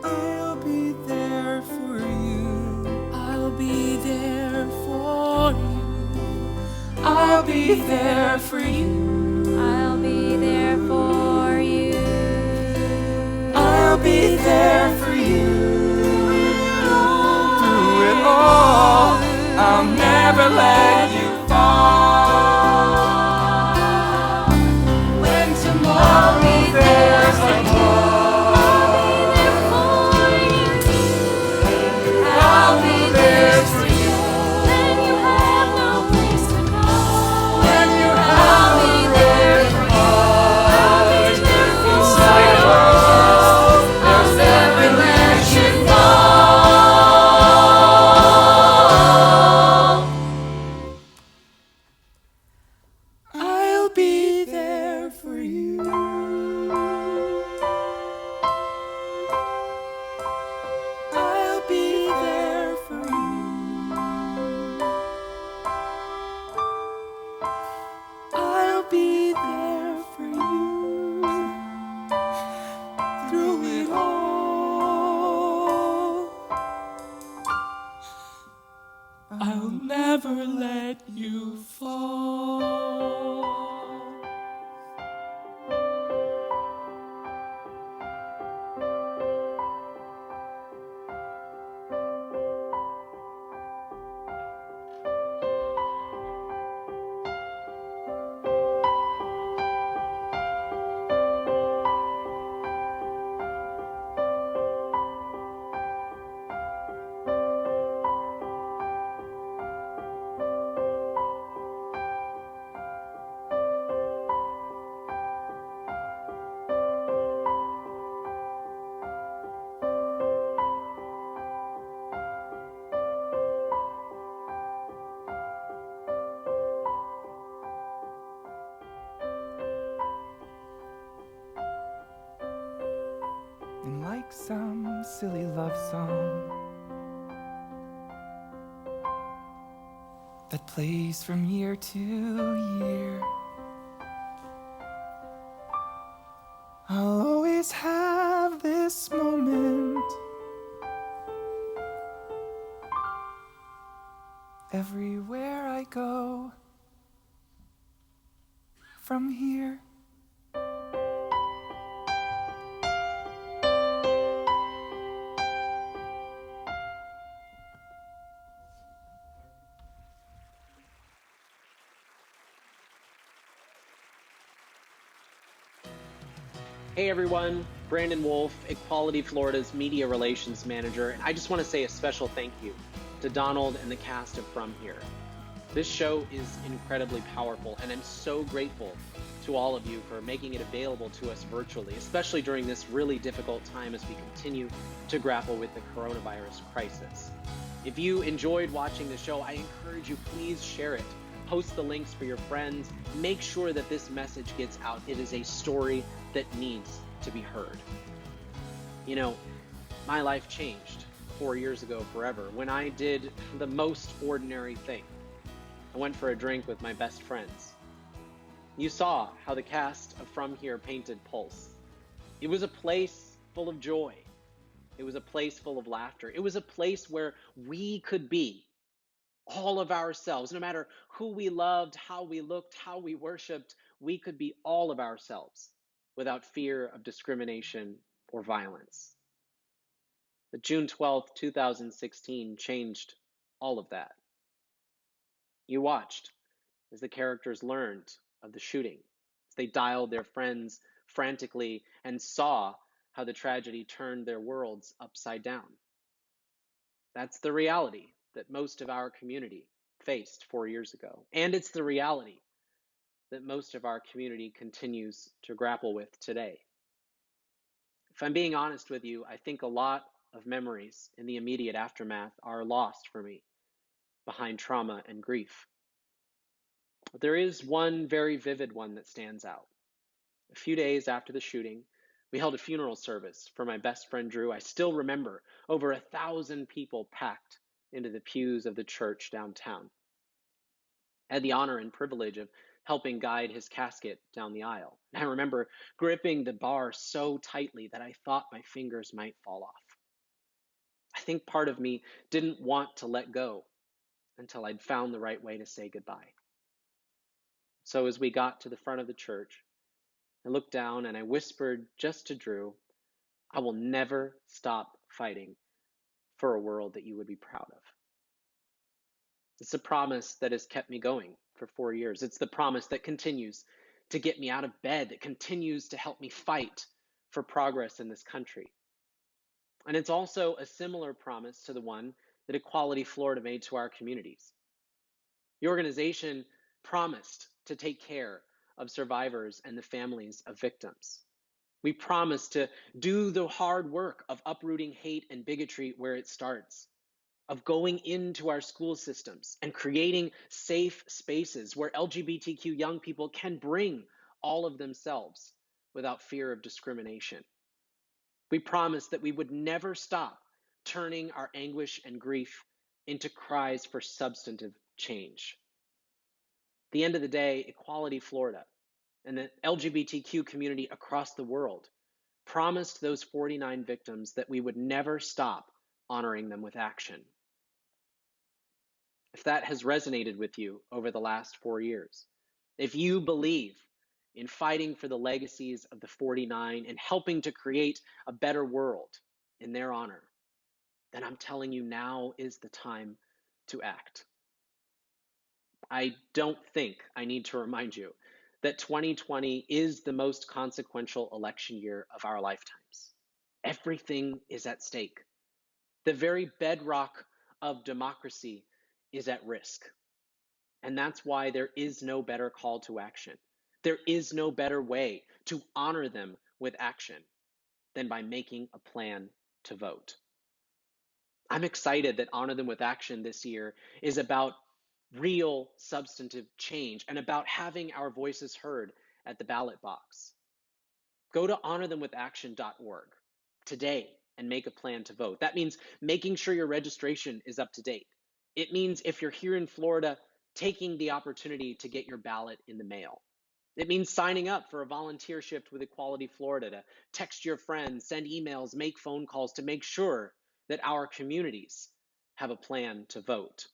I'll be there for you. I'll be there for you. I'll be there for you. I'll be there for you. I'll be there for you. Through it all, I'll never let you fall. When tomorrow there's a I'll be there for you. When you have no place to go. When you have no place to go. I'll be there for you. I'll never let you fall. I'll be there for you. I'll be there for you. I'll be there for you. Through it all, I'll never let you fall. And like some silly love song that plays from year to year, I'll always have this moment. Everywhere I go from here. Hey everyone, Brandon Wolf, Equality Florida's Media Relations Manager, and I just want to say a special thank you to Donald and the cast of From Here. This show is incredibly powerful, and I'm so grateful to all of you for making it available to us virtually, especially during this really difficult time as we continue to grapple with the coronavirus crisis. If you enjoyed watching the show, I encourage you, please share it. Post the links for your friends. Make sure that this message gets out. It is a story that needs to be heard. You know, my life changed 4 years ago forever when I did the most ordinary thing. I went for a drink with my best friends. You saw how the cast of From Here painted Pulse. It was a place full of joy. It was a place full of laughter. It was a place where we could be all of ourselves. No matter who we loved, how we looked, how we worshiped, we could be all of ourselves without fear of discrimination or violence. But June 12th, 2016 changed all of that. You watched as the characters learned of the shooting, as they dialed their friends frantically and saw how the tragedy turned their worlds upside down. That's the reality that most of our community faced 4 years ago. And it's the reality that most of our community continues to grapple with today. If I'm being honest with you, I think a lot of memories in the immediate aftermath are lost for me behind trauma and grief. But there is one very vivid one that stands out. A few days after the shooting, we held a funeral service for my best friend Drew. I still remember over 1,000 people packed into the pews of the church downtown. I had the honor and privilege of helping guide his casket down the aisle. And I remember gripping the bar so tightly that I thought my fingers might fall off. I think part of me didn't want to let go until I'd found the right way to say goodbye. So as we got to the front of the church, I looked down and I whispered just to Drew, I will never stop fighting for a world that you would be proud of. It's a promise that has kept me going for 4 years. It's the promise that continues to get me out of bed, that continues to help me fight for progress in this country. And it's also a similar promise to the one that Equality Florida made to our communities. The organization promised to take care of survivors and the families of victims. We promised to do the hard work of uprooting hate and bigotry where it starts, of going into our school systems and creating safe spaces where LGBTQ young people can bring all of themselves without fear of discrimination. We promised that we would never stop turning our anguish and grief into cries for substantive change. At the end of the day, Equality Florida and the LGBTQ community across the world promised those 49 victims that we would never stop honoring them with action. If that has resonated with you over the last 4 years, if you believe in fighting for the legacies of the 49 and helping to create a better world in their honor, then I'm telling you now is the time to act. I don't think I need to remind you that 2020 is the most consequential election year of our lifetimes. Everything is at stake. The very bedrock of democracy is at risk. And that's why there is no better call to action. There is no better way to honor them with action than by making a plan to vote. I'm excited that Honor Them with Action this year is about real substantive change and about having our voices heard at the ballot box. Go to honorthemwithaction.org today and make a plan to vote. That means making sure your registration is up to date. It means if you're here in Florida, taking the opportunity to get your ballot in the mail. It means signing up for a volunteer shift with Equality Florida to text your friends, send emails, make phone calls to make sure that our communities have a plan to vote.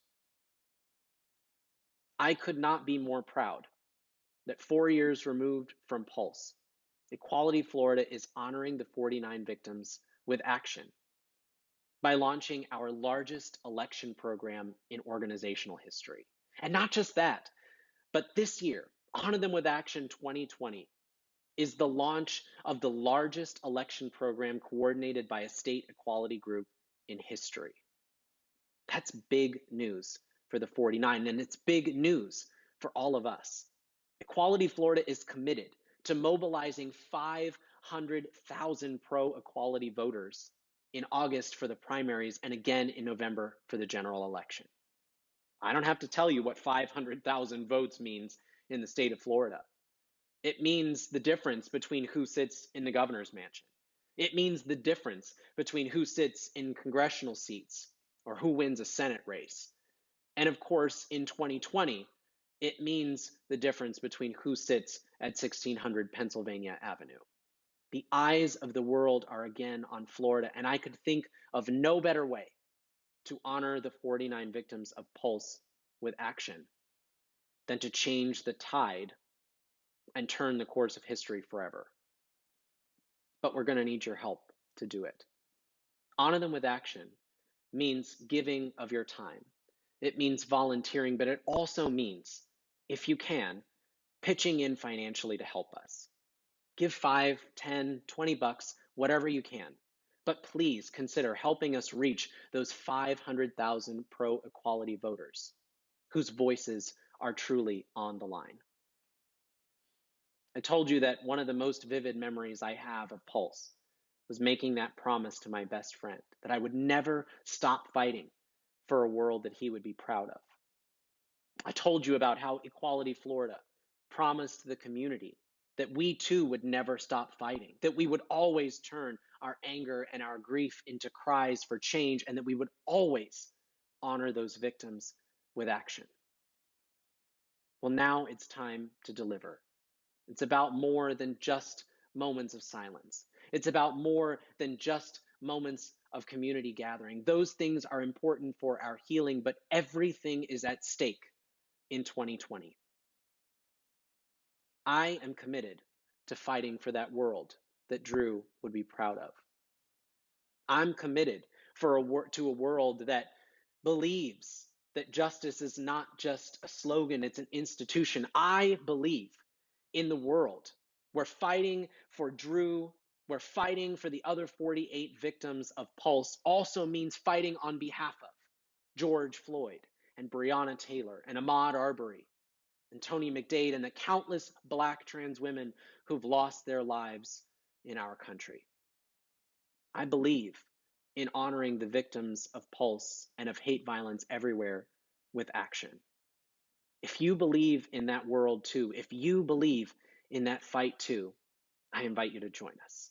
I could not be more proud that 4 years removed from Pulse, Equality Florida is honoring the 49 victims with action by launching our largest election program in organizational history. And not just that, but this year, Honor Them with Action 2020 is the launch of the largest election program coordinated by a state equality group in history. That's big news for the 49, and it's big news for all of us. Equality Florida is committed to mobilizing 500,000 pro-equality voters in August for the primaries and again in November for the general election. I don't have to tell you what 500,000 votes means in the state of Florida. It means the difference between who sits in the governor's mansion. It means the difference between who sits in congressional seats or who wins a Senate race. And of course, in 2020, it means the difference between who sits at 1600 Pennsylvania Avenue. The eyes of the world are again on Florida, and I could think of no better way to honor the 49 victims of Pulse with action than to change the tide and turn the course of history forever. But we're going to need your help to do it. Honor them with action means giving of your time. It means volunteering, but it also means, if you can, pitching in financially to help us. Give 5, 10, 20 bucks, whatever you can. But please consider helping us reach those 500,000 pro-equality voters whose voices are truly on the line. I told you that one of the most vivid memories I have of Pulse was making that promise to my best friend, that I would never stop fighting for a world that he would be proud of. I told you about how Equality Florida promised the community that we too would never stop fighting, that we would always turn our anger and our grief into cries for change, and that we would always honor those victims with action. Well, now it's time to deliver. It's about more than just moments of silence. It's about more than just moments of community gathering. Those things are important for our healing, but everything is at stake in 2020. I am committed to fighting for that world that Drew would be proud of. I'm committed to a world that believes that justice is not just a slogan, it's an institution. I believe in the world where fighting for Drew, where fighting for the other 48 victims of Pulse also means fighting on behalf of George Floyd and Breonna Taylor and Ahmaud Arbery and Tony McDade and the countless Black trans women who've lost their lives in our country. I believe in honoring the victims of Pulse and of hate violence everywhere with action. If you believe in that world too, if you believe in that fight too, I invite you to join us.